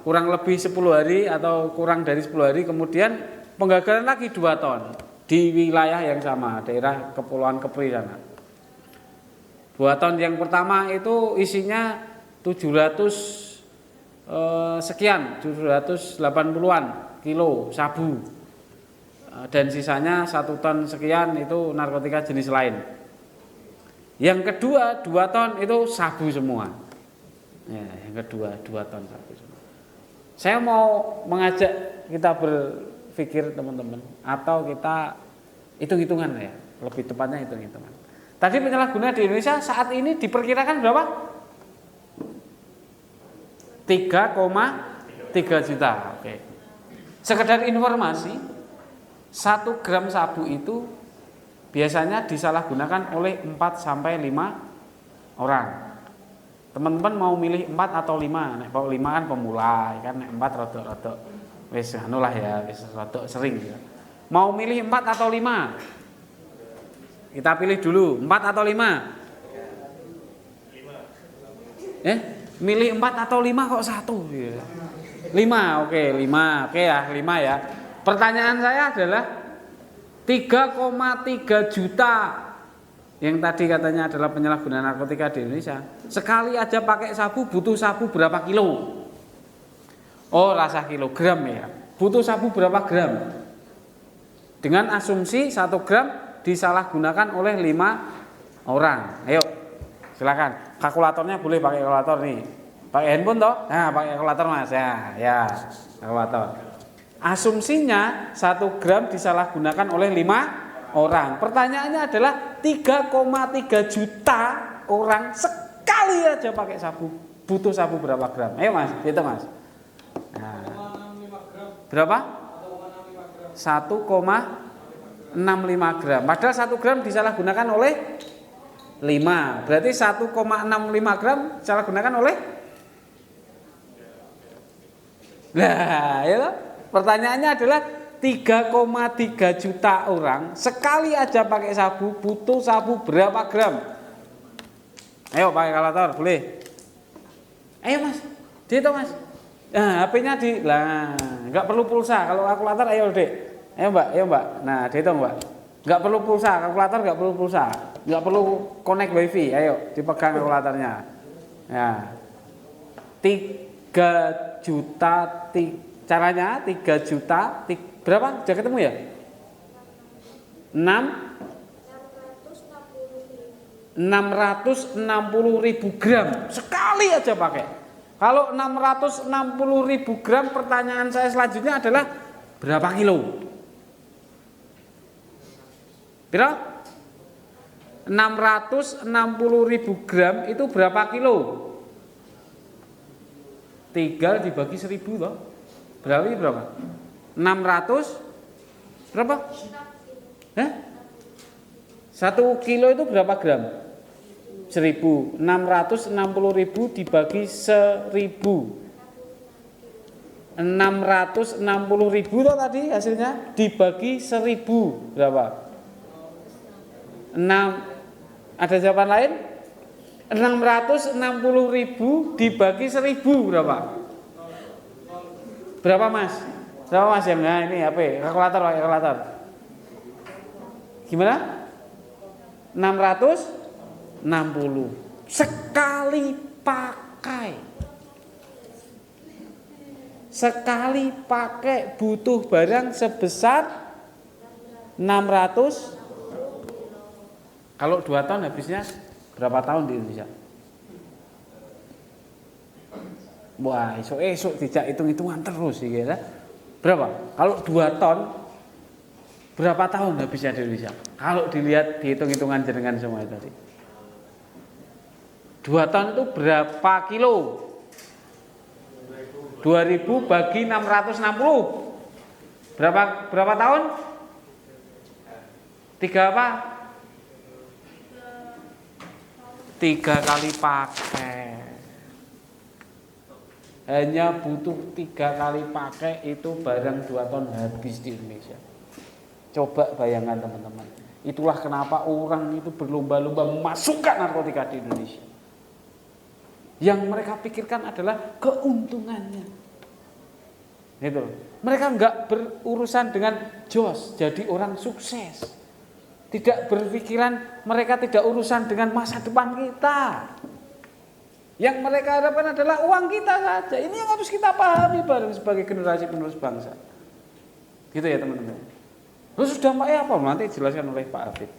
[SPEAKER 1] kurang lebih 10 hari atau kurang dari 10 hari kemudian penggagalan lagi 2 ton di wilayah yang sama, daerah Kepulauan Kepri sana. 2 ton yang pertama itu isinya 700 sekian, 780-an kilo sabu. Dan sisanya 1 ton sekian itu narkotika jenis lain. Yang kedua 2 ton itu sabu semua. Ya, yang kedua 2 ton sabu semua. Saya mau mengajak kita berpikir teman-teman, atau kita hitung-hitungan ya, lebih tepatnya hitung-hitungan. Tadi penyalahguna di Indonesia saat ini diperkirakan berapa? 3,3 juta. Oke. Sekedar informasi, 1 gram sabu itu biasanya disalahgunakan oleh 4 sampai 5 orang. Teman-teman mau milih 4 atau 5? Nek kalau 5 kan pemula, kan nek 4 rodok-rodok wis anu lah ya, wis rodok sering ya. Mau milih 4 atau 5? Kita pilih dulu, 4 atau 5? 5. Milih 4 atau 5 kok 1 ya. 5, oke 5. Oke ya, 5 ya. Pertanyaan saya adalah 3,3 juta yang tadi katanya adalah penyalahguna narkotika di Indonesia. Sekali aja pakai sabu butuh sabu berapa kilo? Oh, rasa kilogram ya. Butuh sabu berapa gram? Dengan asumsi 1 gram disalahgunakan oleh 5 orang. Ayo, silakan. Kalkulatornya boleh pakai kalkulator nih. Pakai handphone toh? Nah, pakai kalkulator Mas ya, kalkulator. Asumsinya 1 gram disalahgunakan oleh 5 orang. Pertanyaannya adalah 3,3 juta orang sekali aja pakai sabu. Butuh sabu berapa gram? Ayo Mas, hitung Mas. Nah, berapa? 1,65 gram. Padahal 1 gram disalahgunakan oleh 5. Berarti 1,65 gram disalahgunakan oleh. Nah, ya. Pertanyaannya adalah 3,3 juta orang sekali aja pakai sabu butuh sabu berapa gram? Ayo pakai kalkulator, boleh? Ayo Mas, dihitung Mas. Nah, HP-nya nggak perlu pulsa. Kalau kalkulator ayo Dek. Ayo Mbak. Nah, dihitung Mbak. Nggak perlu pulsa, kalkulator nggak perlu pulsa. Nggak perlu connect wifi. Ayo dipegang kalkulatornya. Ya. 3 juta caranya 3 juta berapa? Sudah ketemu ya? 660.000 gram sekali aja pakai. Kalau 660.000 gram, pertanyaan saya selanjutnya adalah berapa kilo? Berapa? 660.000 gram itu berapa kilo? 3 dibagi 1000 toh. Berapa? 600 berapa? 1 kilo itu berapa gram? 1000. 660.000 dibagi 1000. 660.000 toh tadi hasilnya dibagi 1000 berapa? 6. Ada jawaban lain? 660.000 dibagi 1000 berapa? Berapa Mas? Berapa Mas yang ini HP? Kalkulator. Gimana? 660. Sekali pakai pakai. Sekali pakai butuh barang sebesar 600. Kalau 2 ton habisnya berapa tahun di Indonesia? Wah, esok tidak hitung-hitungan terus sih ya. Berapa? Kalau 2 ton berapa tahun habisnya di Indonesia? Kalau dilihat dihitung-hitungan jenengan semua itu tadi. 2 ton itu berapa kilo? 2000 bagi 660. Berapa tahun? 3 apa? 3 kali pakai. Hanya butuh 3 kali pakai itu barang 2 ton habis di Indonesia. Coba bayangkan teman-teman. Itulah kenapa orang itu berlomba-lomba memasukkan narkotika di Indonesia. Yang mereka pikirkan adalah keuntungannya. Gitu. Mereka enggak berurusan dengan jos, jadi orang sukses. Tidak berpikiran, mereka tidak urusan dengan masa depan kita. Yang mereka harapkan adalah uang kita saja. Ini yang harus kita pahami bareng sebagai generasi penerus bangsa. Gitu ya teman-teman. Terus dampaknya apa? Nanti dijelaskan oleh Pak Afid.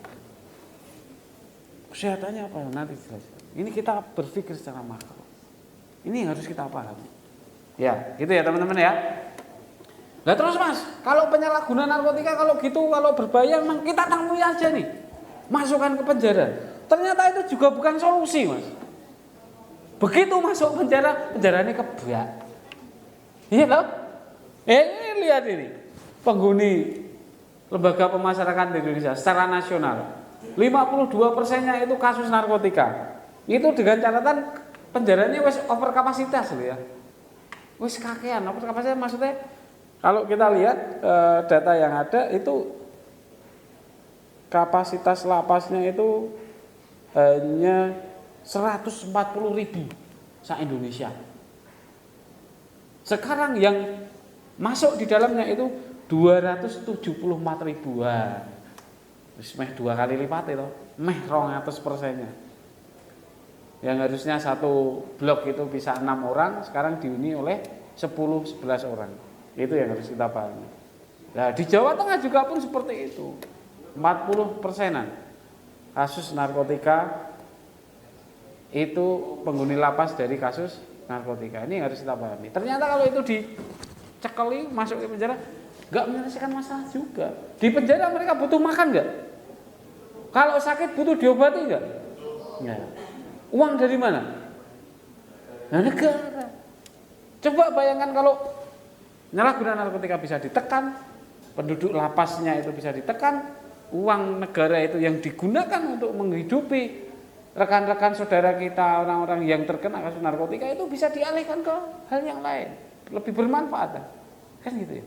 [SPEAKER 1] Kesehatannya apa? Nanti dijelaskan. Ini kita berpikir secara makro. Ini yang harus kita pahami. Ya, gitu ya teman-teman ya. Nah terus Mas, kalau penyalahgunaan narkotika kalau gitu, kalau berbahaya memang kita tanggung aja nih. Masukkan ke penjara. Ternyata itu juga bukan solusi, Mas. Begitu masuk penjara, penjaranya kebak. Iya loh? Lihat ini. Penghuni lembaga pemasyarakatan di Indonesia secara nasional. 52%-nya itu kasus narkotika. Itu dengan catatan penjaranya wis over kapasitas loh ya. Wis kakean, over kapasitas maksudnya kalau kita lihat data yang ada itu kapasitas lapasnya itu hanya 140.000 se-Indonesia. Sekarang yang masuk di dalamnya itu 274 ribuan. Wis meh 2 kali lipat itu, meh 200%-nya. Yang harusnya satu blok itu bisa 6 orang, sekarang dihuni oleh 10-11 orang. Itu yang harus kita pahami. Nah, di Jawa Tengah juga pun seperti itu. 40%-an kasus narkotika itu penghuni lapas dari kasus narkotika. Ini yang harus kita pahami. Ternyata kalau itu dicekeli, masuk ke penjara, enggak menyelesaikan masalah juga. Di penjara mereka butuh makan enggak? Kalau sakit butuh diobati enggak? Ya. Uang dari mana? Nah, negara. Coba bayangkan kalau penyalahgunaan narkotika bisa ditekan, penduduk lapasnya itu bisa ditekan, uang negara itu yang digunakan untuk menghidupi rekan-rekan saudara kita, orang-orang yang terkena kasus narkotika itu bisa dialihkan ke hal yang lain, lebih bermanfaat. Kan gitu ya.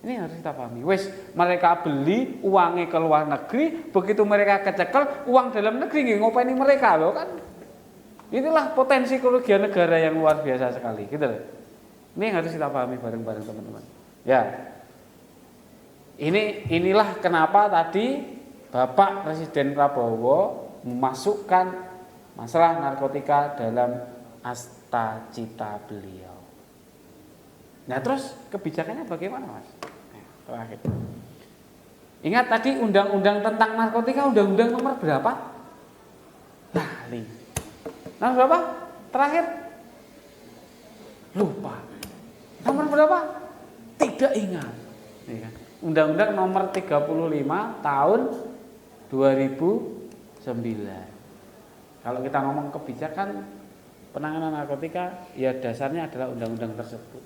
[SPEAKER 1] Ini harus kita pahami. Wes, mereka beli uangnya ke luar negeri, begitu mereka kecekel, uang dalam negeri nggih ngopeni mereka loh kan. Inilah potensi kerugian negara yang luar biasa sekali, gitu loh. Ini yang harus kita pahami bareng-bareng teman-teman. Ya. Inilah kenapa tadi Bapak Presiden Prabowo memasukkan masalah narkotika dalam asta cita beliau. Nah, terus kebijakannya bagaimana, Mas? Terakhir. Ingat tadi undang-undang tentang narkotika, undang-undang nomor berapa? Lali. Nomor berapa? Terakhir? Lupa. Nomor berapa? Tidak ingat. Undang-undang nomor 35 tahun 2009. Kalau kita ngomong kebijakan penanganan narkotika, ya dasarnya adalah undang-undang tersebut.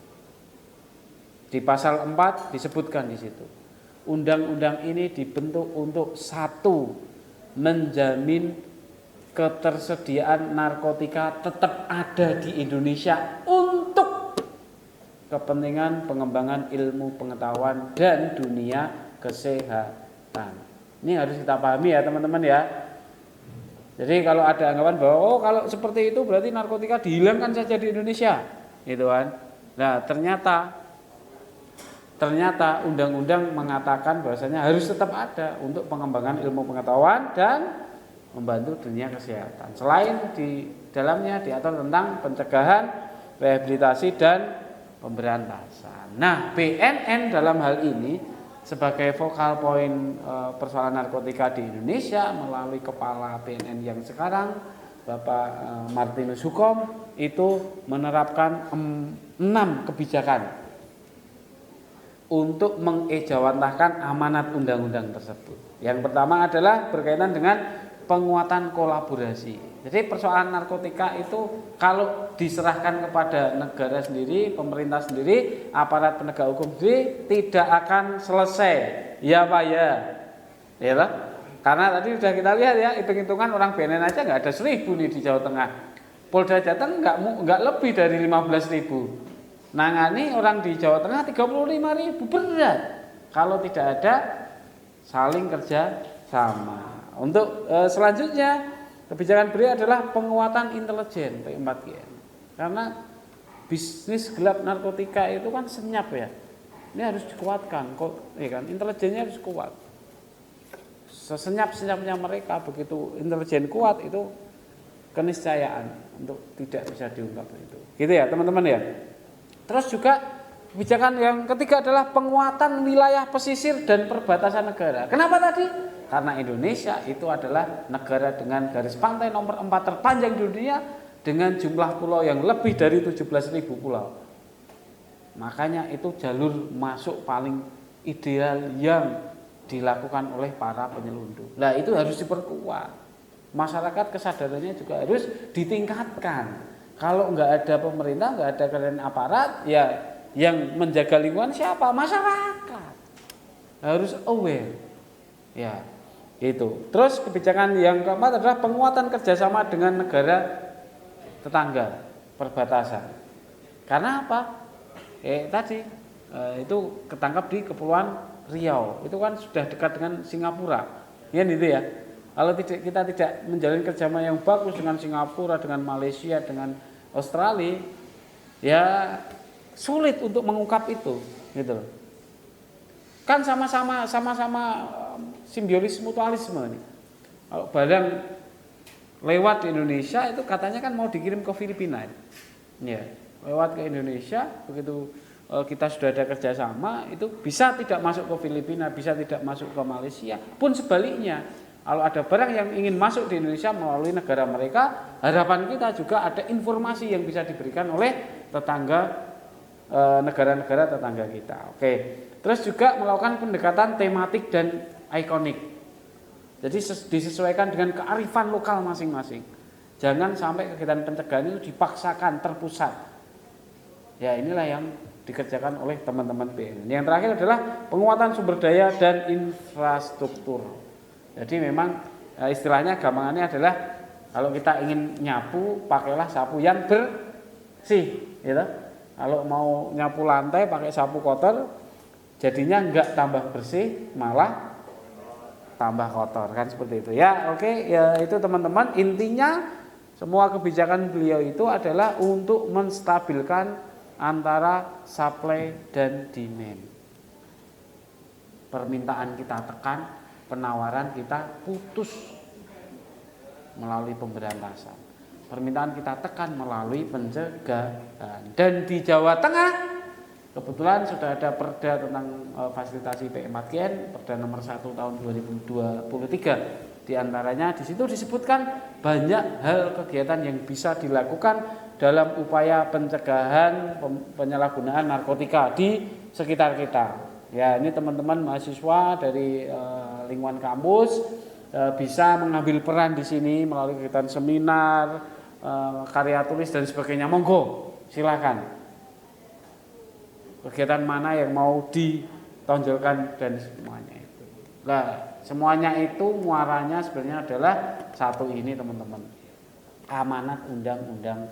[SPEAKER 1] Di pasal 4 disebutkan di situ. Undang-undang ini dibentuk untuk satu, menjamin ketersediaan narkotika tetap ada di Indonesia untuk kepentingan pengembangan ilmu pengetahuan dan dunia kesehatan. Ini harus kita pahami ya teman-teman ya. Jadi kalau ada anggapan bahwa kalau seperti itu berarti narkotika dihilangkan saja di Indonesia, gitu kan. Nah, ternyata undang-undang mengatakan bahwasanya harus tetap ada untuk pengembangan ilmu pengetahuan dan membantu dunia kesehatan. Selain di dalamnya diatur tentang pencegahan, rehabilitasi dan pemberantasan. Nah, BNN dalam hal ini sebagai focal point persoalan narkotika di Indonesia melalui kepala BNN yang sekarang Bapak Martinus Hukom itu menerapkan 6 kebijakan untuk mengejawantahkan amanat undang-undang tersebut. Yang pertama adalah berkaitan dengan penguatan kolaborasi. Jadi persoalan narkotika itu kalau diserahkan kepada negara sendiri, pemerintah sendiri, aparat penegak hukum sendiri tidak akan selesai. Ya Pak ya. Ya toh? Karena tadi sudah kita lihat ya, hitung-hitungan orang BNN aja nggak ada 1.000 nih di Jawa Tengah. Polda Jateng nggak lebih dari 15.000. Nangani orang di Jawa Tengah 35.000, berat. Kalau tidak ada saling kerja sama. Untuk selanjutnya kebijakan berikutnya adalah penguatan intelijen P4GN. Karena bisnis gelap narkotika itu kan senyap ya. Ini harus dikuatkan, ya kan? Intelijennya harus kuat. Sesenyap-senyapnya mereka, begitu intelijen kuat itu keniscayaan untuk tidak bisa diungkap itu. Gitu ya teman-teman ya. Terus juga kebijakan yang ketiga adalah penguatan wilayah pesisir dan perbatasan negara. Kenapa tadi? Karena Indonesia itu adalah negara dengan garis pantai nomor 4 terpanjang di dunia dengan jumlah pulau yang lebih dari 17.000 pulau. Makanya itu jalur masuk paling ideal yang dilakukan oleh para penyelundup. Nah itu harus diperkuat. Masyarakat kesadarannya juga harus ditingkatkan. Kalau nggak ada pemerintah, nggak ada kalian aparat, ya yang menjaga lingkungan siapa? Masyarakat. Harus aware. Ya, itu. Terus kebijakan yang keempat adalah penguatan kerjasama dengan negara tetangga perbatasan. Karena apa? Tadi itu ketangkap di Kepulauan Riau. Itu kan sudah dekat dengan Singapura. Ya itu ya. Kalau kita tidak menjalin kerjasama yang bagus dengan Singapura, dengan Malaysia, dengan Australia, ya sulit untuk mengungkap itu, gitu loh. Kan sama-sama simbiosis mutualisme nih. Kalau barang lewat di Indonesia itu katanya kan mau dikirim ke Filipina. Ya, lewat ke Indonesia, begitu kita sudah ada kerjasama, itu bisa tidak masuk ke Filipina, bisa tidak masuk ke Malaysia, pun sebaliknya. Kalau ada barang yang ingin masuk di Indonesia melalui negara mereka, harapan kita juga ada informasi yang bisa diberikan oleh tetangga negara-negara tetangga kita. Oke. Terus juga melakukan pendekatan tematik dan ikonik. Jadi disesuaikan dengan kearifan lokal masing-masing. Jangan sampai kegiatan pencegahan itu dipaksakan, terpusat. Ya inilah yang dikerjakan oleh teman-teman BNN. Yang terakhir adalah penguatan sumber daya dan infrastruktur. Jadi memang istilahnya gampangannya adalah kalau kita ingin nyapu, pakailah sapu yang bersih, gitu. Kalau mau nyapu lantai pakai sapu kotor, jadinya enggak tambah bersih, malah tambah kotor, kan seperti itu. Ya, oke, ya itu teman-teman, intinya semua kebijakan beliau itu adalah untuk menstabilkan antara supply dan demand. Permintaan kita tekan, penawaran kita putus melalui pemberantasan. Permintaan kita tekan melalui pencegahan. Dan di Jawa Tengah kebetulan sudah ada perda tentang fasilitasi P4GN, perda nomor 1 tahun 2023. Di antaranya di situ disebutkan banyak hal kegiatan yang bisa dilakukan dalam upaya pencegahan penyalahgunaan narkotika di sekitar kita. Ya, ini teman-teman mahasiswa dari lingkungan kampus bisa mengambil peran di sini melalui kegiatan seminar, karya tulis dan sebagainya. Monggo, silakan. Kegiatan mana yang mau ditonjolkan dan semuanya itu. Nah, semuanya itu muaranya sebenarnya adalah satu ini teman-teman. Amanat undang-undang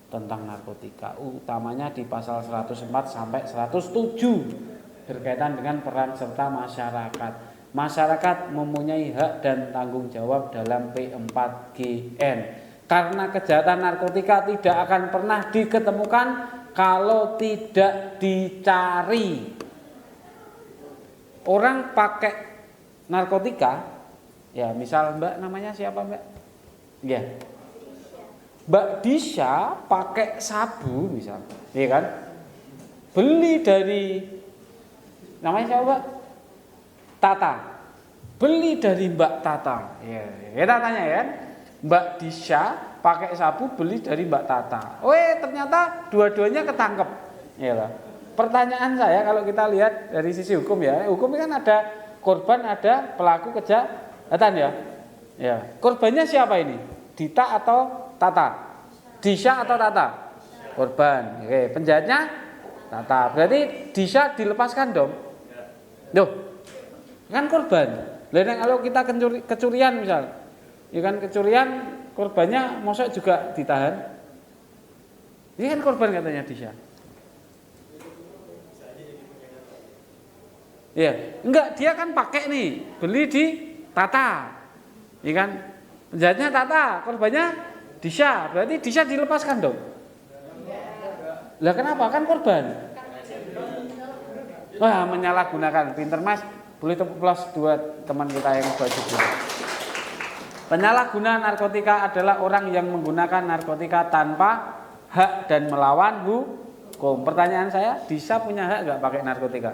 [SPEAKER 1] tentang narkotika, utamanya di pasal 104 sampai 107. Berkaitan dengan peran serta masyarakat. Masyarakat mempunyai hak dan tanggung jawab dalam P4GN. Karena kejahatan narkotika tidak akan pernah diketemukan kalau tidak dicari. Orang pakai narkotika, ya misal Mbak namanya siapa Mbak? Ya. Mbak Disha pakai sabu misalnya, iya kan? Beli dari namanya siapa, Mbak? Tata. Beli dari Mbak Tata. Ya, kita tanya ya. Mbak Disha pakai sabu beli dari Mbak Tata. Ternyata dua-duanya ketangkep. Ya lah. Pertanyaan saya kalau kita lihat dari sisi hukum ya, hukum kan ada korban, ada pelaku kejahatan ya. Ya, korbannya siapa ini? Dita atau Tata? Disha atau Tata? Korban. Oke, penjahatnya Tata. Berarti Disha dilepaskan dong. Loh, kan korban. Lain kalau kita kecurian misal, ya kan kecurian korbannya mosok juga ditahan. Ini kan korban katanya Disha. Ya, enggak, dia kan pakai nih, beli di Tata. Ya kan? Penjahatnya Tata, korbannya Disha. Berarti Disha dilepaskan dong. Lah kenapa? Kan korban. Wah, menyalahgunakan. Pinter Mas. Boleh plus 2 teman kita yang baju biru. Penyalahguna narkotika adalah orang yang menggunakan narkotika tanpa hak dan melawan hukum. Pertanyaan saya, Disha punya hak enggak pakai narkotika?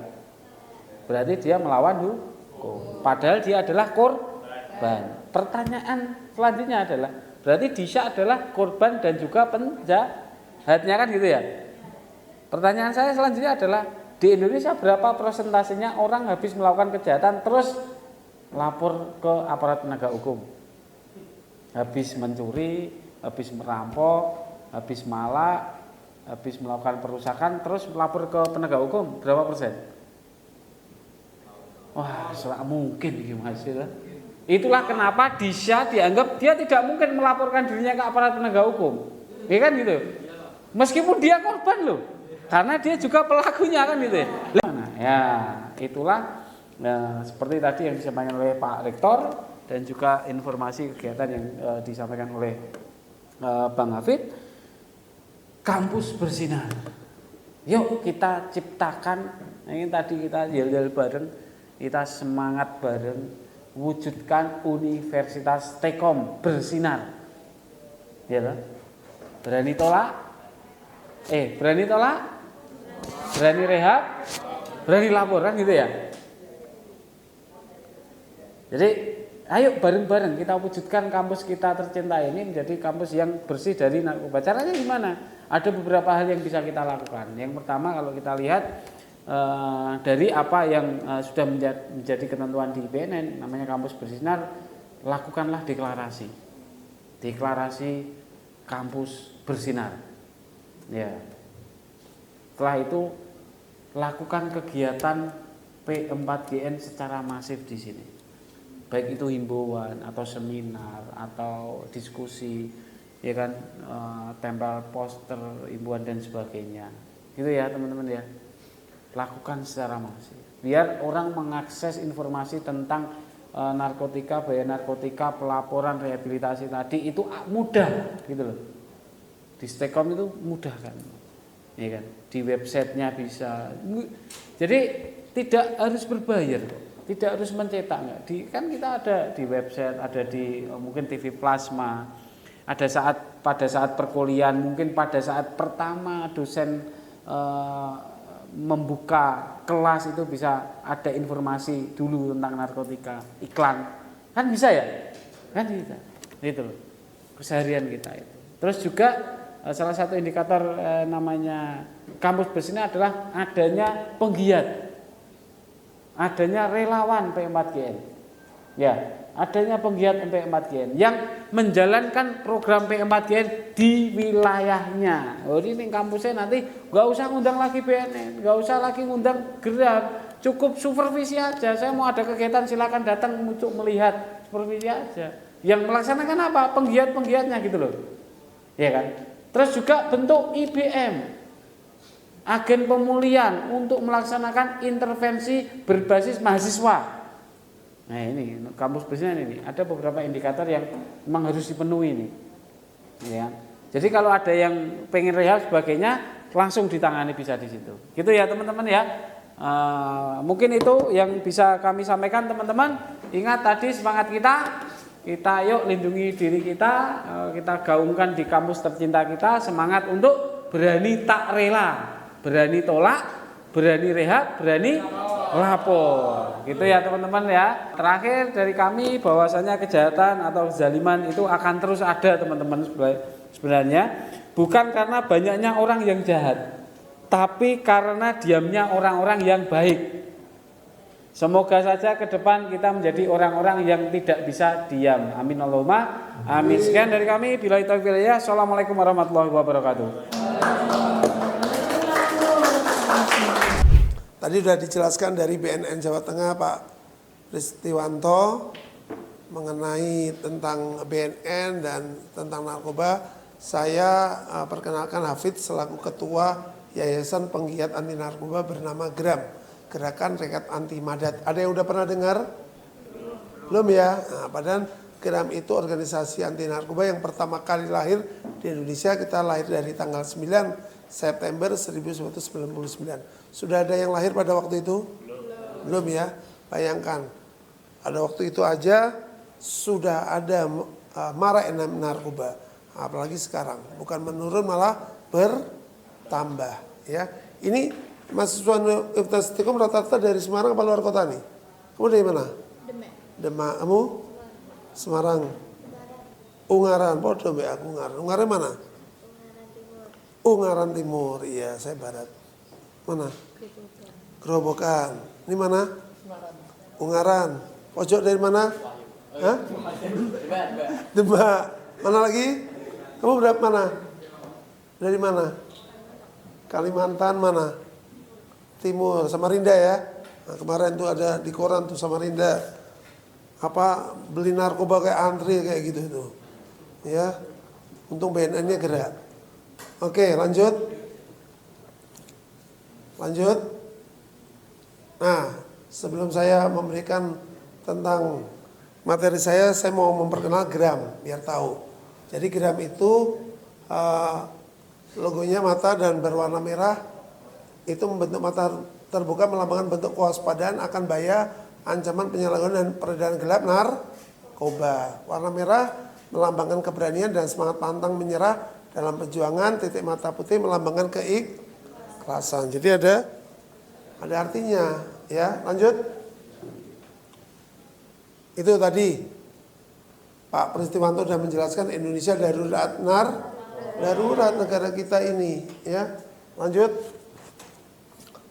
[SPEAKER 1] Berarti dia melawan hukum. Padahal dia adalah korban. Pertanyaan selanjutnya adalah, berarti Disha adalah korban dan juga penjahatnya kan gitu ya? Pertanyaan saya selanjutnya adalah, di Indonesia berapa persentasenya orang habis melakukan kejahatan terus lapor ke aparat penegak hukum? Habis mencuri, habis merampok, habis malak, habis melakukan perusakan terus lapor ke penegak hukum, berapa persen? Wah, sudah mungkin gimana sih lah. Itulah kenapa Disha dianggap dia tidak mungkin melaporkan dirinya ke aparat penegak hukum. Ya kan gitu. Meskipun dia korban loh. Karena dia juga pelakunya kan gitu ya. Nah, ya, itulah seperti tadi yang disampaikan oleh Pak Rektor dan juga informasi kegiatan yang disampaikan oleh Bang Hafid. Kampus bersinar. Yuk kita ciptakan, ini tadi kita yel-yel bareng, kita semangat bareng wujudkan Universitas Tekom bersinar. Ya kan? Berani tolak? Berani tolak? Berani rehab? Berani lapor kan gitu ya. Jadi ayo bareng-bareng kita wujudkan kampus kita tercinta ini menjadi kampus yang bersih dari narkoba. Caranya gimana? Ada beberapa hal yang bisa kita lakukan. Yang pertama kalau kita lihat dari apa yang sudah menjadi ketentuan di BNN namanya kampus bersinar, lakukanlah deklarasi kampus bersinar ya. Setelah itu lakukan kegiatan P4GN secara masif di sini, baik itu himbauan atau seminar atau diskusi ya kan, tempel poster himbauan dan sebagainya gitu ya teman-teman ya. Lakukan secara masif biar orang mengakses informasi tentang narkotika, bahaya narkotika, pelaporan, rehabilitasi tadi itu mudah gitu loh. Di Stekom itu mudah kan, ya kan, di websitenya bisa. Jadi tidak harus berbayar, tidak harus mencetak, enggak. Kan kita ada di website, ada di mungkin TV Plasma, ada pada saat perkuliahan, mungkin pada saat pertama dosen membuka kelas itu bisa ada informasi dulu tentang narkotika, iklan kan bisa ya, kan bisa itu loh keseharian kita itu. Terus juga salah satu indikator namanya kampus bersinar adalah adanya penggiat, adanya relawan P4GN ya, adanya penggiat P4GN yang menjalankan program P4GN di wilayahnya. Ini kampusnya nanti nggak usah ngundang lagi BNN, nggak usah lagi ngundang gerak, cukup supervisi aja. Saya mau ada kegiatan silakan datang untuk melihat, supervisi aja. Yang melaksanakan apa? Penggiat-penggiatnya gitu loh, ya kan. Terus juga bentuk IBM, agen pemulihan untuk melaksanakan intervensi berbasis mahasiswa. Nah ini kampus bersinar ini ada beberapa indikator yang memang harus dipenuhi ini, ya. Jadi kalau ada yang pengen rehab sebagainya langsung ditangani bisa di situ. Gitu ya teman-teman ya. Mungkin itu yang bisa kami sampaikan teman-teman. Ingat tadi semangat kita Kita yuk lindungi diri kita, kita gaungkan di kampus tercinta kita semangat untuk berani tak rela, berani tolak, berani rehat, berani lapor. Gitu ya teman-teman ya. Terakhir dari kami bahwasanya kejahatan atau kezaliman itu akan terus ada teman-teman sebenarnya. Bukan karena banyaknya orang yang jahat, tapi karena diamnya orang-orang yang baik. Semoga saja ke depan kita menjadi orang-orang yang tidak bisa diam. Amin Allahumma amin. Sekian dari kami. Billahi taufiq wal hidayah. Assalamualaikum warahmatullahi wabarakatuh.
[SPEAKER 2] Tadi sudah dijelaskan dari BNN Jawa Tengah Pak Pristiwanto mengenai tentang BNN dan tentang narkoba. Saya perkenalkan Hafidz selaku Ketua Yayasan Penggiat Anti Narkoba bernama GRAM. Gerakan Rekat Anti Madat. Ada yang udah pernah dengar? Belum ya? Nah, padahal GRAM itu organisasi anti narkoba yang pertama kali lahir di Indonesia. Kita lahir dari tanggal 9 September 1999. Sudah ada yang lahir pada waktu itu? Belum ya? Bayangkan. Pada waktu itu aja sudah ada marak narkoba. Apalagi sekarang. Bukan menurun malah bertambah. Ya. Ini mahasiswa Universitas Tikom rata-rata dari Semarang apa luar kota nih? Kamu dari mana? Demak. Kamu? Semarang. Ungaran. Bodoh mbak aku Ungaran. Ungaran mana? Ungaran Timur. Iya, saya barat. Mana? Gerobokan. Ini mana? Ungaran. Pojok dari mana? Hah? Demak. Mana lagi? Kamu berapa mana? Dari mana? Kalimantan mana? Timur, Samarinda ya. Nah, kemarin tuh ada di koran tuh Samarinda. Apa beli narkoba kayak antri kayak gitu tuh. Ya. Untung BNN-nya gerak. Oke, lanjut. Lanjut. Nah, sebelum saya memberikan tentang materi saya mau memperkenalkan GRAM biar tahu. Jadi GRAM itu logonya mata dan berwarna merah. Itu membentuk mata terbuka melambangkan bentuk kewaspadaan akan bahaya, ancaman penyalahgunaan dan peredaran gelap narkoba. Warna merah melambangkan keberanian dan semangat pantang menyerah dalam perjuangan. Titik mata putih melambangkan keikhlasan. Jadi ada artinya, ya. Lanjut. Itu tadi Pak Pristiwanto sudah menjelaskan Indonesia darurat negara kita ini, ya. Lanjut.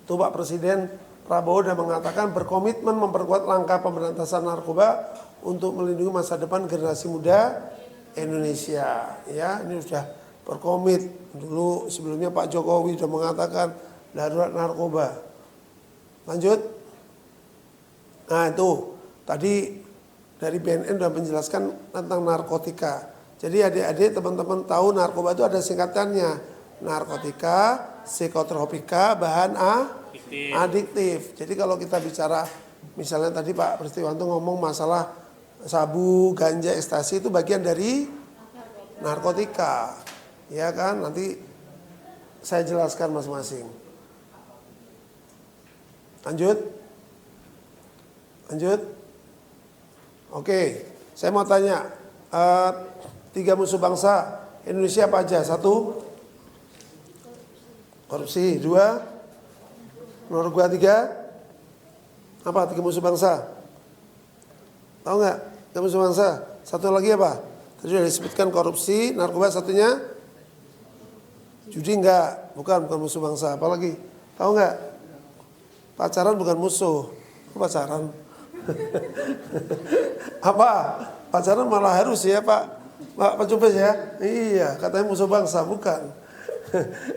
[SPEAKER 2] Tuh Pak Presiden Prabowo sudah mengatakan berkomitmen memperkuat langkah pemberantasan narkoba untuk melindungi masa depan generasi muda Indonesia. Ya, ini sudah berkomit. Dulu sebelumnya Pak Jokowi sudah mengatakan darurat narkoba. Lanjut. Nah itu tadi dari BNN sudah menjelaskan tentang narkotika. Jadi adik-adik teman-teman tahu narkoba itu ada singkatannya. Narkotika, psikotropika, bahan adiktif. Jadi kalau kita bicara misalnya tadi Pak Pristiwanto ngomong masalah sabu, ganja, ekstasi itu bagian dari narkotika. Ya kan? Nanti saya jelaskan masing-masing. Lanjut. Oke, saya mau tanya 3 musuh bangsa Indonesia apa aja? 1, korupsi. 2, narkoba. 3, apa? 3 musuh bangsa. Tahu nggak? 3 musuh bangsa. 1 lagi apa? Tadi sudah disebutkan korupsi, narkoba. 1-nya judi enggak? Bukan musuh bangsa. Apa lagi? Tahu nggak? Pacaran bukan musuh. Pacaran. Apa? Pacaran malah harus ya Pak Cubes ya? Iya, katanya musuh bangsa, bukan.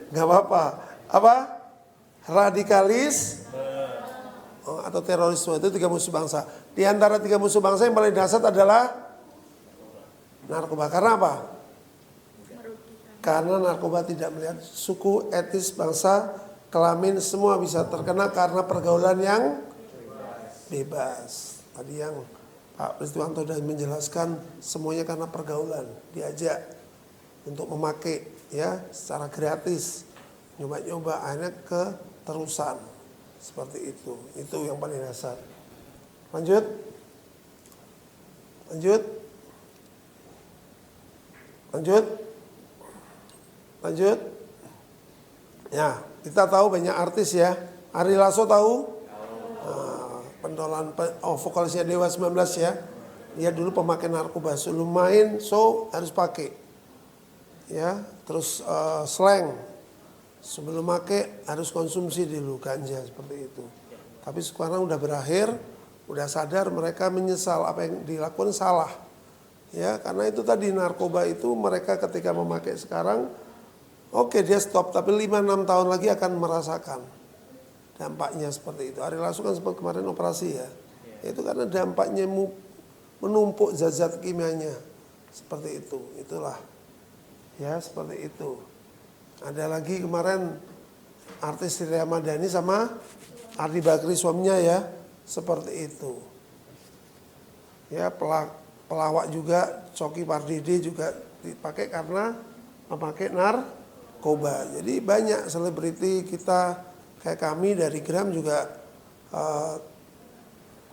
[SPEAKER 2] Nggak apa-apa. Apa? Radikalis atau terorisme itu 3 musuh bangsa. Di antara 3 musuh bangsa yang paling dahsyat adalah narkoba. Karena apa? Karena narkoba tidak melihat suku, etnis, bangsa, kelamin, semua bisa terkena karena pergaulan yang bebas. Tadi yang Pak Pristiwanto sudah menjelaskan semuanya karena pergaulan, diajak untuk memakai ya secara gratis, nyoba-nyoba akhirnya keterusan seperti itu yang paling dasar. Lanjut. Lanjut. Lanjut. Ya, kita tahu banyak artis ya. Ari Lasso tahu? Pentolan vokalisnya Dewa 19 ya. Dia dulu pemakai narkoba. Sebelum main show harus pakai. Ya, terus slang. Sebelum pakai harus konsumsi dulu ganja seperti itu. Tapi sekarang udah berakhir, udah sadar mereka menyesal apa yang dilakukan salah. Ya, karena itu tadi narkoba itu mereka ketika memakai sekarang oke, dia stop, tapi 5-6 tahun lagi akan merasakan dampaknya seperti itu. Ari Lasso kan sempat kemarin operasi ya. Itu karena dampaknya menumpuk zat-zat kimianya. Seperti itu, itulah. Ya, seperti itu. Ada lagi kemarin artis Ria Madani sama Ardi Bakri suaminya ya. Seperti itu. Ya, pelawak juga, Coki Pardede juga dipakai karena memakai narkoba. Jadi banyak selebriti kita kayak kami dari Gram juga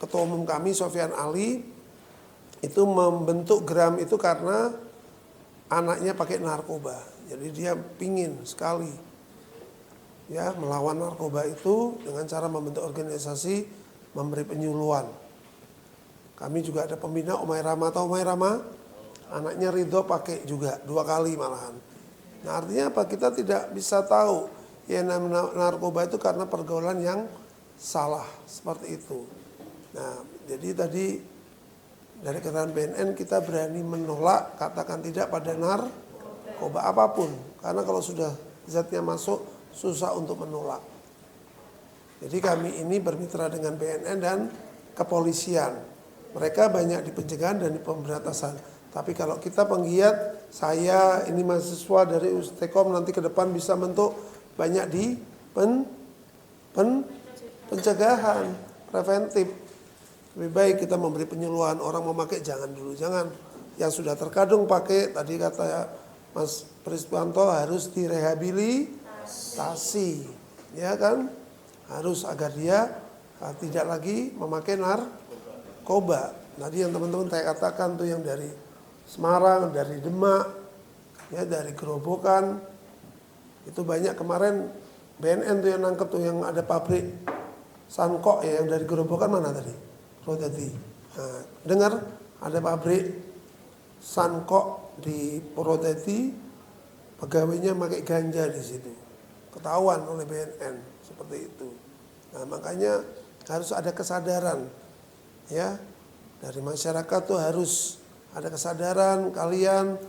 [SPEAKER 2] ketua umum kami Sofyan Ali itu membentuk Gram itu karena anaknya pakai narkoba. Jadi dia pingin sekali ya melawan narkoba itu dengan cara membentuk organisasi memberi penyuluhan. Kami juga ada pembina Omai Rama atau Omai Rama, anaknya Ridho pakai juga 2 kali malahan. Nah artinya apa? Kita tidak bisa tahu ya narkoba itu karena pergaulan yang salah seperti itu. Nah jadi tadi dari keterangan BNN kita berani menolak katakan tidak pada narkoba apapun. Karena kalau sudah zatnya masuk susah untuk menolak. Jadi kami ini bermitra dengan BNN dan kepolisian. Mereka banyak di pencegahan dan di pemberantasan. Tapi kalau kita penggiat, saya ini mahasiswa dari Ustekom nanti ke depan bisa bentuk banyak di pencegahan preventif. Lebih baik kita memberi penyuluhan orang memakai jangan dulu, jangan. Yang sudah terkadung pakai tadi kata Mas Priswanto harus direhabilitasi, ya kan? Harus agar dia tidak lagi memakai narkoba. Tadi yang teman-teman saya katakan tuh yang dari Semarang, dari Demak, ya dari Gerobokan, itu banyak kemarin BNN tuh yang nangkep tuh yang ada pabrik Sankok ya yang dari Gerobokan mana tadi? Purwodadi. Nah, dengar ada pabrik Sankok di Purwodadi, pegawainya pakai ganja di situ, ketahuan oleh BNN seperti itu. Nah makanya harus ada kesadaran ya dari masyarakat tuh harus ada kesadaran kalian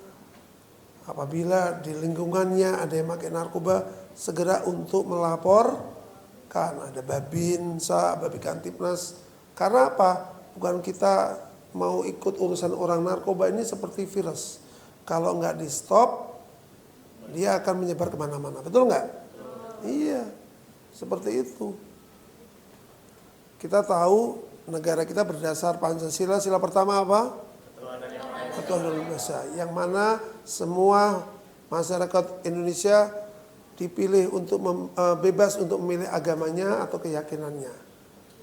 [SPEAKER 2] apabila di lingkungannya ada yang pakai narkoba segera untuk melaporkan. Ada Babinsa, Babikantipnas. Karena apa? Bukan kita mau ikut urusan orang narkoba ini seperti virus. Kalau nggak di stop, dia akan menyebar kemana-mana. Betul nggak? Iya, seperti itu. Kita tahu negara kita berdasar Pancasila. Sila pertama apa? Ketuhanan Indonesia. Yang mana semua masyarakat Indonesia dipilih untuk bebas untuk memilih agamanya atau keyakinannya.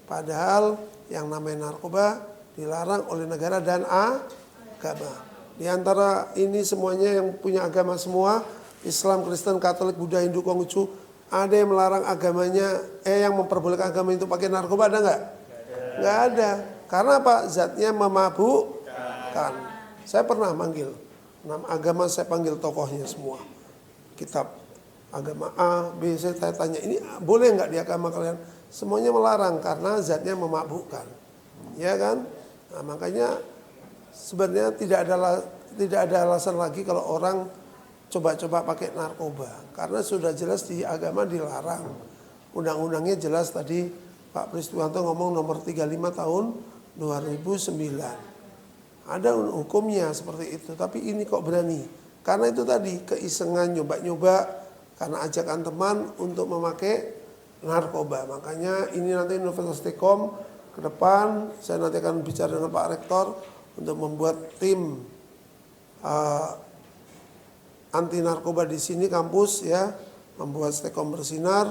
[SPEAKER 2] Padahal yang namanya narkoba dilarang oleh negara dan agama. Di antara ini semuanya yang punya agama semua, Islam, Kristen, Katolik, Buddha, Hindu, Konghucu, ada yang melarang agamanya, yang memperbolehkan agama itu pakai narkoba, ada nggak? Nggak ada. Karena apa? Zatnya memabukkan. Saya pernah manggil, nama agama saya panggil tokohnya semua. Kitab agama A, B, C, saya tanya, ini boleh nggak di agama kalian? Semuanya melarang karena zatnya memabukkan. Ya kan? Nah, makanya sebenarnya tidak ada alasan lagi kalau orang coba-coba pakai narkoba. Karena sudah jelas di agama dilarang. Undang-undangnya jelas tadi Pak Priswanto ngomong nomor 35 tahun 2009. Ada hukumnya seperti itu. Tapi ini kok berani. Karena itu tadi keisengan nyoba-nyoba karena ajakan teman untuk memakai narkoba. Makanya ini nanti Universitas Tekom ke depan saya nanti akan bicara dengan Pak Rektor untuk membuat tim anti narkoba di sini kampus ya, membuat Stekom bersinar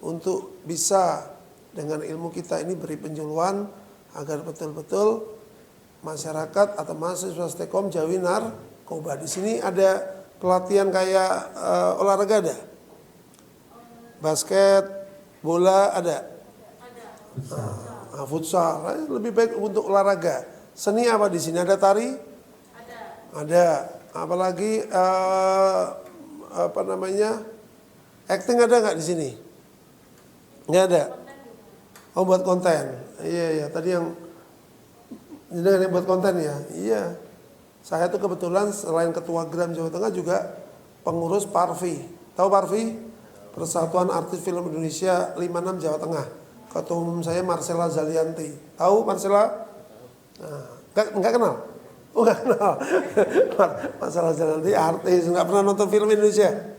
[SPEAKER 2] untuk bisa dengan ilmu kita ini beri penyuluhan agar betul-betul masyarakat atau mahasiswa Stekom jauhi narkoba. narkoba. Di sini ada pelatihan kayak olahraga ada, basket, bola ada, futsal. Lebih baik untuk olahraga. Seni apa di sini? Ada tari? Ada. Apalagi apa namanya? Acting ada nggak di sini? Nggak ada. Oh, buat konten. Iya. Tadi yang ini buat konten ya. Iya. Saya tuh kebetulan selain ketua Gram Jawa Tengah juga pengurus Parvi. Tahu Parvi? Persatuan Artis Film Indonesia 56 Jawa Tengah. Ketua umum saya Marcella Zalianti. Tahu Marcella? Nah, enggak kenal? Oh, enggak kenal. Marcella Zalianti artis, enggak pernah nonton film Indonesia?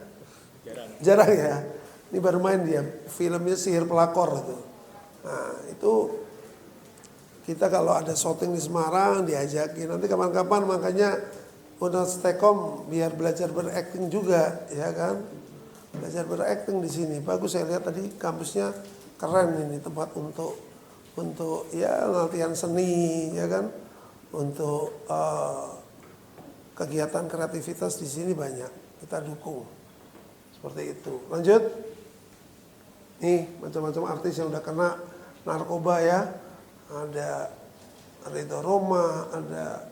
[SPEAKER 2] Jarang ya. Ini baru main dia. Filmnya Sihir Pelakor itu. Nah, itu kita kalau ada syuting di Semarang diajakin. Nanti kapan-kapan makanya Unestekom biar belajar berakting juga, ya kan? Belajar berakting di sini. Bagus, saya lihat tadi kampusnya keren ini, tempat untuk ya latihan seni, ya kan? Untuk kegiatan kreativitas di sini banyak. Kita dukung. Seperti itu. Lanjut. Nih, macam-macam artis yang udah kena narkoba ya. Ada Ridho Roma, ada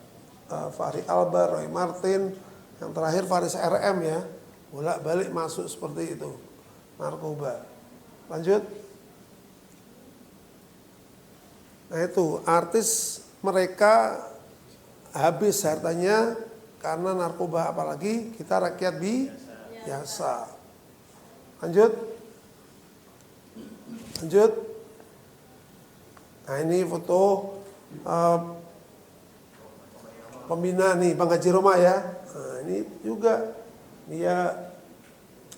[SPEAKER 2] Fahri Albar, Roy Martin, yang terakhir Faris RM ya. Bolak-balik masuk seperti itu. Narkoba. Lanjut. Nah itu, artis mereka habis hartanya karena narkoba, apalagi kita rakyat biasa. Lanjut. Nah ini foto pembina nih, Bang Haji Roma ya. Nah ini juga dia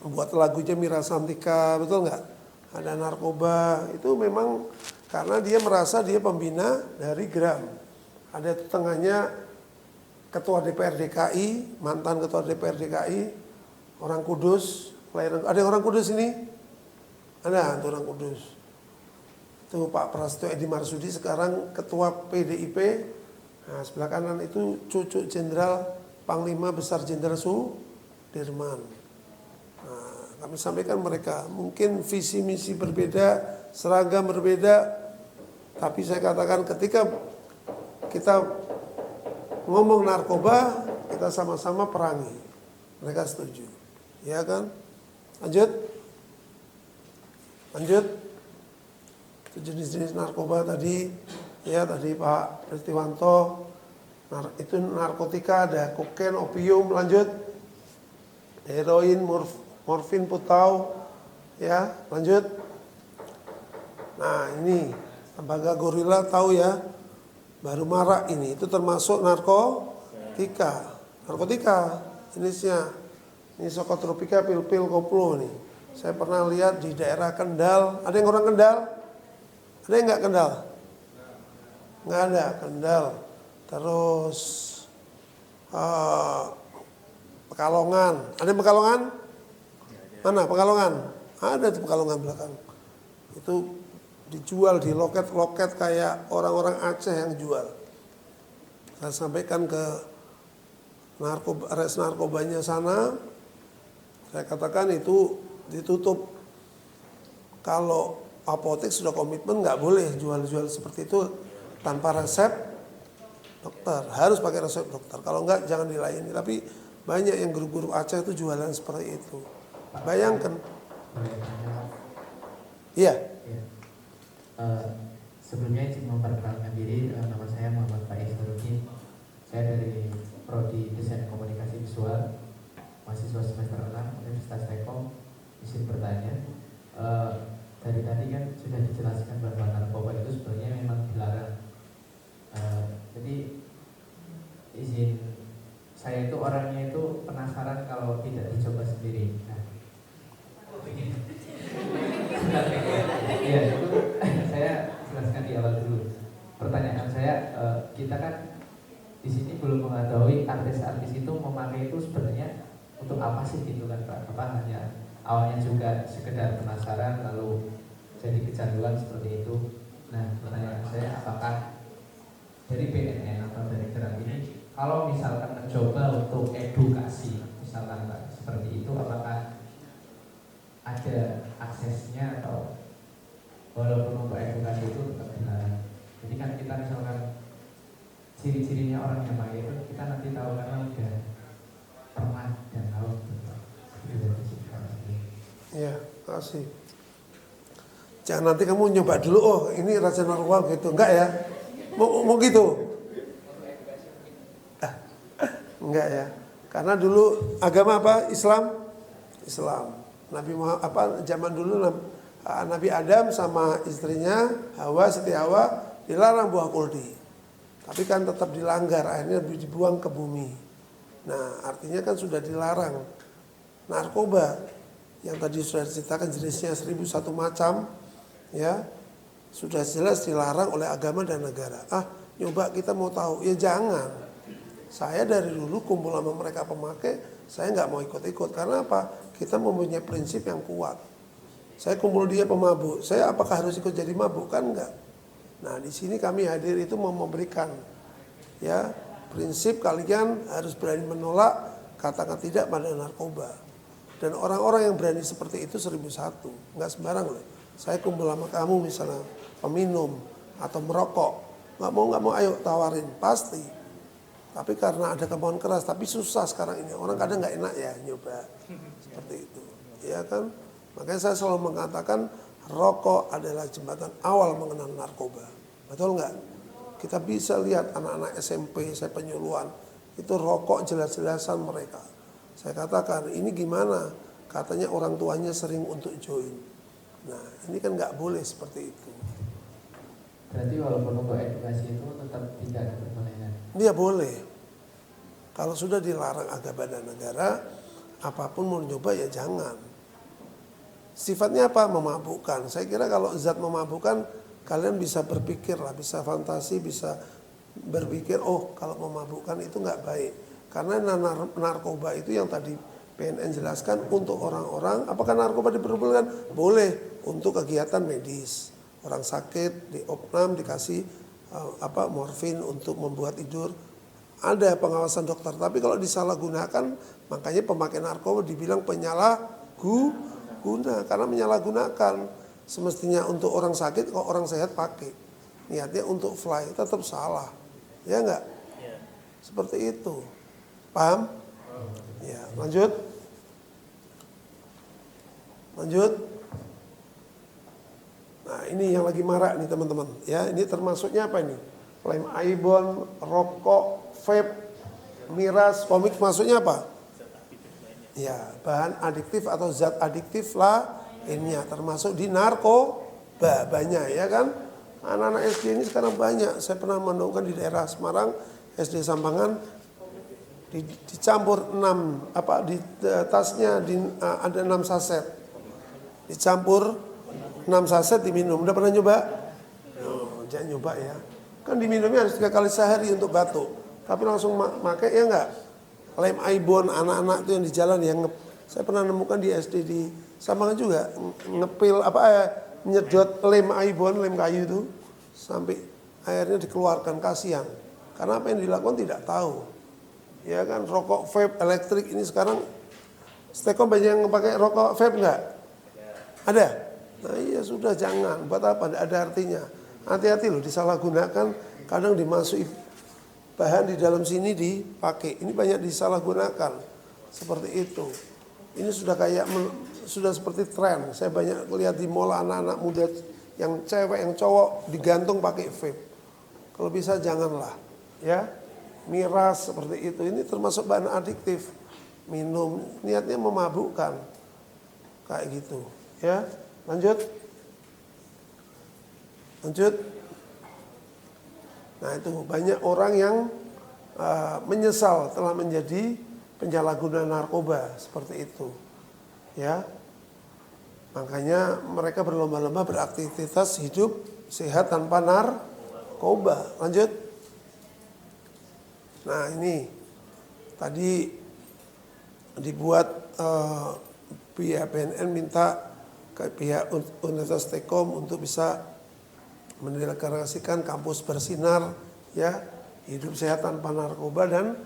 [SPEAKER 2] buat lagunya Mira Santika, betul nggak? Ada narkoba, itu memang karena dia merasa dia pembina dari Gram. Ada tengahnya ketua DPR DKI, mantan ketua DPR DKI, orang Kudus. Ada yang orang Kudus ini? Ada orang Kudus. Itu Pak Prasetyo Edi Marsudi, sekarang ketua PDIP. Nah, sebelah kanan itu cucu Jenderal Panglima Besar Jenderal Sudirman. Nah, kami sampaikan mereka mungkin visi misi berbeda, seragam berbeda, tapi saya katakan ketika kita ngomong narkoba, kita sama-sama perangi. Mereka setuju, ya kan? Lanjut. Itu jenis-jenis narkoba tadi, ya tadi Pak Pristiwanto, itu narkotika ada kokain, opium, lanjut, heroin, morfin, putau, ya lanjut. Nah ini tembaga gorila tahu ya, baru marak ini, itu termasuk narkotika jenisnya. Ini psikotropika, pil-pil, koplo nih. Saya pernah lihat di daerah Kendal. Ada yang orang Kendal? Ada yang nggak Kendal? Nggak ada Kendal. Terus Pekalongan. Ada yang Pekalongan? Mana Pekalongan? Ada di Pekalongan belakang. Itu dijual di loket-loket kayak orang-orang Aceh yang jual. Saya sampaikan ke res narkobanya sana. Saya katakan itu ditutup. Kalau apotek sudah komitmen nggak boleh jual-jual seperti itu tanpa resep dokter. Harus pakai resep dokter. Kalau nggak jangan dilayani. Tapi banyak yang guru-guru Aceh itu jualan seperti itu. Bayangkan. Iya.
[SPEAKER 3] Sebelumnya izin memperkenalkan diri, nama saya Muhammad Faiz Nuruddin. Saya dari Prodi Desain Komunikasi Visual, mahasiswa semester 6 Universitas Telkom. Izin bertanya, dari tadi kan sudah dijelaskan bahwa narkoba itu sebenarnya memang dilarang. Jadi izin, saya itu orangnya itu penasaran kalau tidak dicoba sendiri. Nah, iya itu saya jelaskan di awal dulu. Pertanyaan saya, kita kan di sini belum mengetahui artis-artis itu memakai itu sebenarnya untuk apa sih gitu kan Pak? Apa hanya awalnya juga sekedar penasaran lalu jadi kecanduan seperti itu. Nah pertanyaan saya, apakah dari BNN atau dari Gram ini kalau misalkan mencoba untuk edukasi, misalkan Pak, seperti itu, apakah ada aksesnya atau walaupun untuk edukasi itu tetap dilarang? Jadi kan kita misalkan ciri-cirinya orang yang pakai itu kita nanti tahu karena udah pernah dan tahu gitu.
[SPEAKER 2] Ya, kasih. Jangan nanti kamu nyoba dulu, oh ini Raja Narkoba gitu, enggak ya? Mau gitu? Enggak ya, karena dulu agama apa? Islam. Nabi Muhammad apa zaman dulu Nabi Adam sama istrinya Hawa, Siti Hawa dilarang buah kuldi. Tapi kan tetap dilanggar, akhirnya dibuang ke bumi. Nah, artinya kan sudah dilarang. Narkoba yang tadi sudah diceritakan jenisnya 1001 macam, ya sudah jelas dilarang oleh agama dan negara. Nyoba kita mau tahu, ya jangan. Saya dari dulu kumpul sama mereka pemakai, saya nggak mau ikut-ikut. Karena apa? Kita mempunyai prinsip yang kuat. Saya kumpul dia pemabuk, saya apakah harus ikut jadi mabuk? Kan enggak. Nah di sini kami hadir itu mau memberikan ya prinsip kalian harus berani menolak, katakan tidak pada narkoba. Dan orang-orang yang berani seperti itu 1001, nggak sembarang loh. Saya kumpul sama kamu misalnya peminum atau merokok, nggak mau ayo tawarin pasti. Tapi karena ada kemauan keras, tapi susah sekarang ini. Orang kadang nggak enak ya nyoba seperti itu, ya kan? Makanya saya selalu mengatakan rokok adalah jembatan awal mengenal narkoba. Betul nggak? Kita bisa lihat anak-anak SMP, saya penyuluhan, itu rokok jelas-jelasan mereka. Saya katakan ini gimana? Katanya orang tuanya sering untuk join. Nah ini kan nggak boleh seperti itu.
[SPEAKER 3] Berarti walaupun untuk edukasi itu tetap tidak diperbolehkan?
[SPEAKER 2] Dia boleh. Kalau sudah dilarang agama dan negara, apapun mau nyoba ya jangan. Sifatnya apa? Memabukkan. Saya kira kalau zat memabukkan, kalian bisa berpikir lah, bisa fantasi, bisa berpikir, oh kalau memabukkan itu nggak baik. Karena narkoba itu yang tadi PNN jelaskan untuk orang-orang, apakah narkoba diperbolehkan? Boleh untuk kegiatan medis. Orang sakit di opnam dikasih morfin untuk membuat tidur. Ada pengawasan dokter. Tapi kalau disalahgunakan, makanya pemakai narkoba dibilang penyalahguna. Karena menyalahgunakan. Semestinya untuk orang sakit, kok orang sehat pakai. Niatnya untuk fly, tetap salah. Ya enggak? Ya. Seperti itu. Paham? Ya, lanjut. Nah ini yang lagi marak nih teman-teman. Ya, ini termasuknya apa ini? Lem ibon, rokok, vape, miras, komik, masuknya apa? Ya, bahan adiktif atau zat adiktif lainnya termasuk di narkoba banyak ya kan? Anak-anak SD ini sekarang banyak. Saya pernah menemukan di daerah Semarang, SD Sambangan dicampur 6 di tasnya ada 6 saset. Dicampur 6 saset diminum. Udah pernah nyoba? Jangan nyoba ya. Kan diminumnya harus 3 kali sehari untuk batuk. Tapi langsung pakai ya enggak? Lem ibon anak-anak itu yang di jalan yang saya pernah nemukan di SD di Sambangan juga ngepil nyedot lem ibon, lem kayu itu sampai airnya dikeluarkan, kasihan. Karena apa yang dilakukan tidak tahu. Ya kan rokok vape elektrik ini sekarang Stekom banyak yang pakai rokok vape enggak? Ada? Nah iya sudah jangan, buat apa? Tidak ada artinya. Hati-hati loh disalahgunakan, kadang dimasuki bahan di dalam sini dipakai. Ini banyak disalahgunakan seperti itu. Ini sudah sudah seperti tren. Saya banyak lihat di mall anak-anak muda yang cewek yang cowok digantung pakai vape. Kalau bisa janganlah, ya. Miras seperti itu. Ini termasuk bahan adiktif. Minum niatnya memabukkan. Kayak gitu, ya. Lanjut. Nah itu banyak orang yang menyesal telah menjadi penyalahguna narkoba seperti itu, ya. Makanya mereka berlomba-lomba beraktivitas hidup sehat tanpa narkoba. Lanjut. Nah ini tadi dibuat pihak BNN minta ke pihak Universitas Stekom untuk bisa mendeklarasikan kampus bersinar ya hidup sehat tanpa narkoba dan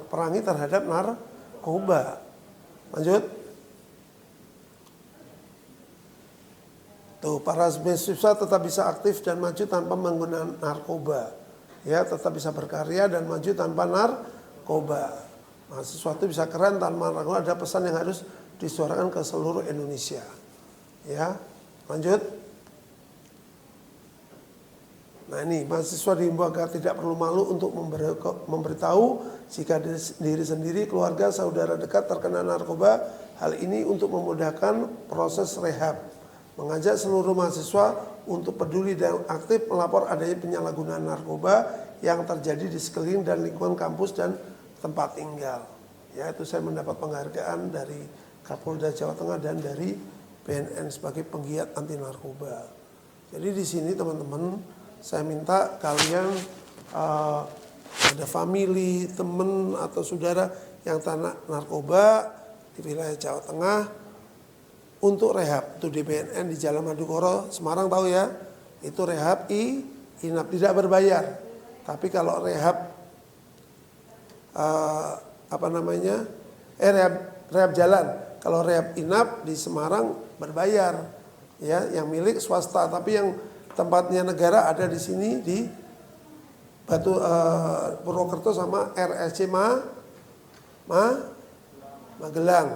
[SPEAKER 2] perangi terhadap narkoba. Lanjut. Tuh, para mahasiswa tetap bisa aktif dan maju tanpa menggunakan narkoba. Ya, tetap bisa berkarya dan maju tanpa narkoba. Mahasiswa itu bisa keren tanpa narkoba. Ada pesan yang harus disuarakan ke seluruh Indonesia. Ya, lanjut. Nah ini, mahasiswa diimbau agar tidak perlu malu untuk memberitahu jika diri sendiri, keluarga, saudara dekat terkena narkoba. Hal ini untuk memudahkan proses rehab. Mengajak seluruh mahasiswa untuk peduli dan aktif melapor adanya penyalahgunaan narkoba yang terjadi di sekeliling dan lingkungan kampus dan tempat tinggal. Ya, itu saya mendapat penghargaan dari Kapolda Jawa Tengah dan dari BNN sebagai penggiat anti narkoba. Jadi di sini teman-teman, saya minta kalian ada family, teman atau saudara yang terkena narkoba di wilayah Jawa Tengah untuk rehab. Itu di BNN di Jalan Madukoro, Semarang, tahu ya? Itu rehab inap, tidak berbayar. Tapi kalau rehab rehab jalan. Kalau rehab inap di Semarang berbayar, ya, yang milik swasta. Tapi yang tempatnya negara ada di sini di Purwokerto sama RSC Magelang,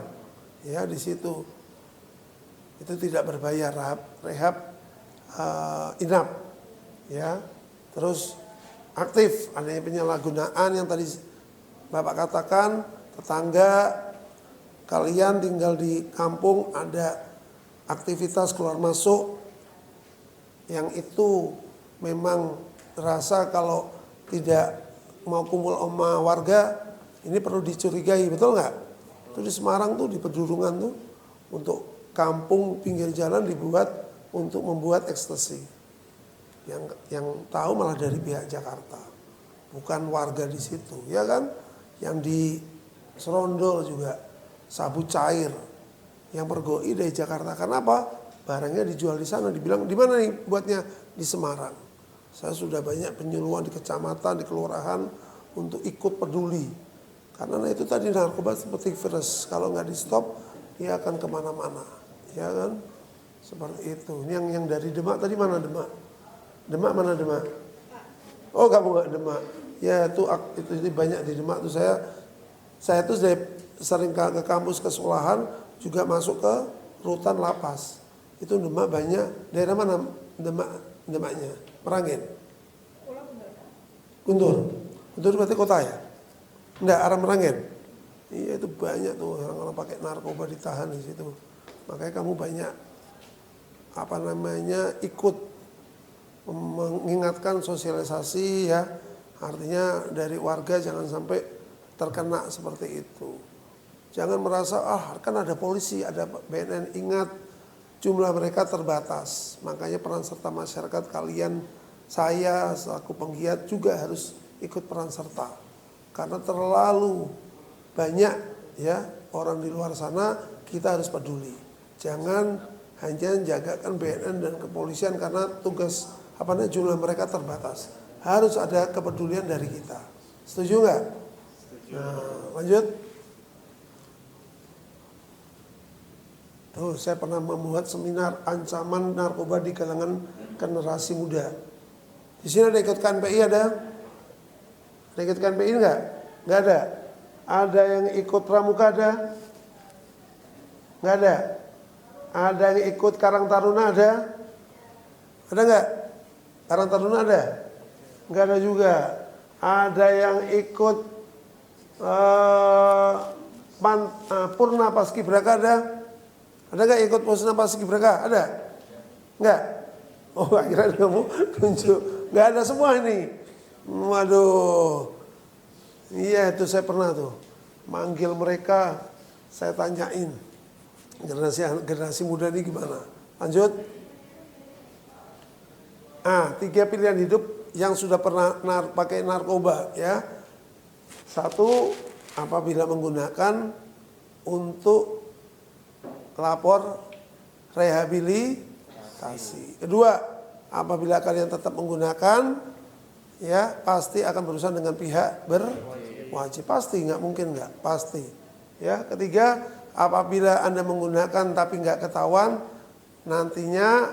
[SPEAKER 2] ya, di situ. Itu tidak berbayar rehab inap, ya. Terus aktif, adanya penyalahgunaan yang tadi Bapak katakan, tetangga kalian tinggal di kampung ada aktivitas keluar masuk yang itu memang terasa kalau tidak mau kumpul sama warga ini perlu dicurigai, betul nggak? Itu di Semarang tuh, di Pedurungan tuh, untuk kampung pinggir jalan dibuat untuk membuat ekstasi. Yang tahu malah dari pihak Jakarta, bukan warga di situ, ya kan? Yang di Serondol juga sabu cair yang pergoi dari Jakarta. Kenapa? Barangnya dijual di sana, dibilang di mana nih buatnya? Di Semarang. Saya sudah banyak penyuluhan di kecamatan, di kelurahan untuk ikut peduli. Karena itu tadi narkoba seperti virus, kalau nggak di stop dia akan kemana-mana, ya kan? Seperti itu. Ini yang dari Demak tadi mana Demak? Demak mana Demak? Oh, kamu nggak Demak? Ya itu banyak di Demak tuh. Saya tuh sering ke kampus ke sekolahan, juga masuk ke rutan lapas. Itu Demak banyak. Daerah mana Demaknya? Merangin. Guntur. Guntur berarti kota ya? Enggak, arah Merangin. Iya, itu banyak tuh orang-orang pakai narkoba ditahan di situ. Makanya kamu banyak ikut mengingatkan sosialisasi, ya. Artinya dari warga jangan sampai terkena seperti itu. Jangan merasa kan ada polisi, ada BNN. Ingat, jumlah mereka terbatas. Makanya peran serta masyarakat kalian, saya selaku penggiat juga harus ikut peran serta. Karena terlalu banyak, ya, orang di luar sana, kita harus peduli. Jangan hanya jagakan BNN dan kepolisian karena tugas jumlah mereka terbatas. Harus ada kepedulian dari kita. Setuju nggak? Nah, lanjut. Tuh, saya pernah membuat seminar ancaman narkoba di kalangan generasi muda. Di sini ada ikut KNPI, ada? Ada ikut KNPI enggak? Enggak ada. Ada yang ikut Pramuka, ada? Enggak ada. Ada yang ikut Karang Taruna, ada? Ada enggak? Karang Taruna ada? Enggak ada juga. Ada yang ikut Purna Paskibraka, ada? Ada nggak ikut Purna Paskibraka? Ada? Nggak? Oh, akhirnya kamu tunjuk. Nggak ada semua ini. Waduh. Iya, itu saya pernah tuh manggil mereka, saya tanyain generasi muda ini gimana. Lanjut. 3 pilihan hidup yang sudah pernah pakai narkoba, ya. 1, apabila menggunakan untuk lapor rehabilitasi. 2, apabila kalian tetap menggunakan, ya pasti akan berurusan dengan pihak berwajib, pasti, nggak mungkin nggak, pasti. Ya, ketiga, apabila Anda menggunakan tapi nggak ketahuan, nantinya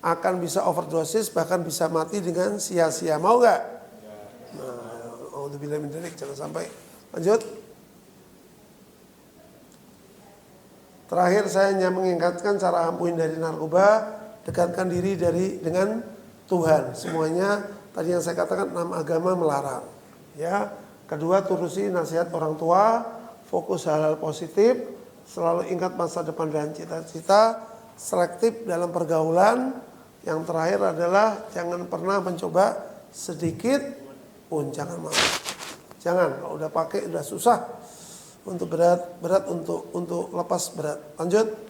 [SPEAKER 2] akan bisa overdosis, bahkan bisa mati dengan sia-sia. Mau nggak? Nah, auzubillahi min dzalik, jangan sampai. Lanjut. Terakhir saya hanya mengingatkan cara ampuh dari narkoba, dekatkan diri dengan Tuhan. Semuanya tadi yang saya katakan 6 agama melarang. Ya. Kedua, turuti nasihat orang tua, fokus hal-hal positif, selalu ingat masa depan dan cita-cita, selektif dalam pergaulan. Yang terakhir adalah jangan pernah mencoba sedikit pun, jangan mau. Jangan, kalau udah pakai udah susah untuk berat untuk lepas berat. Lanjut.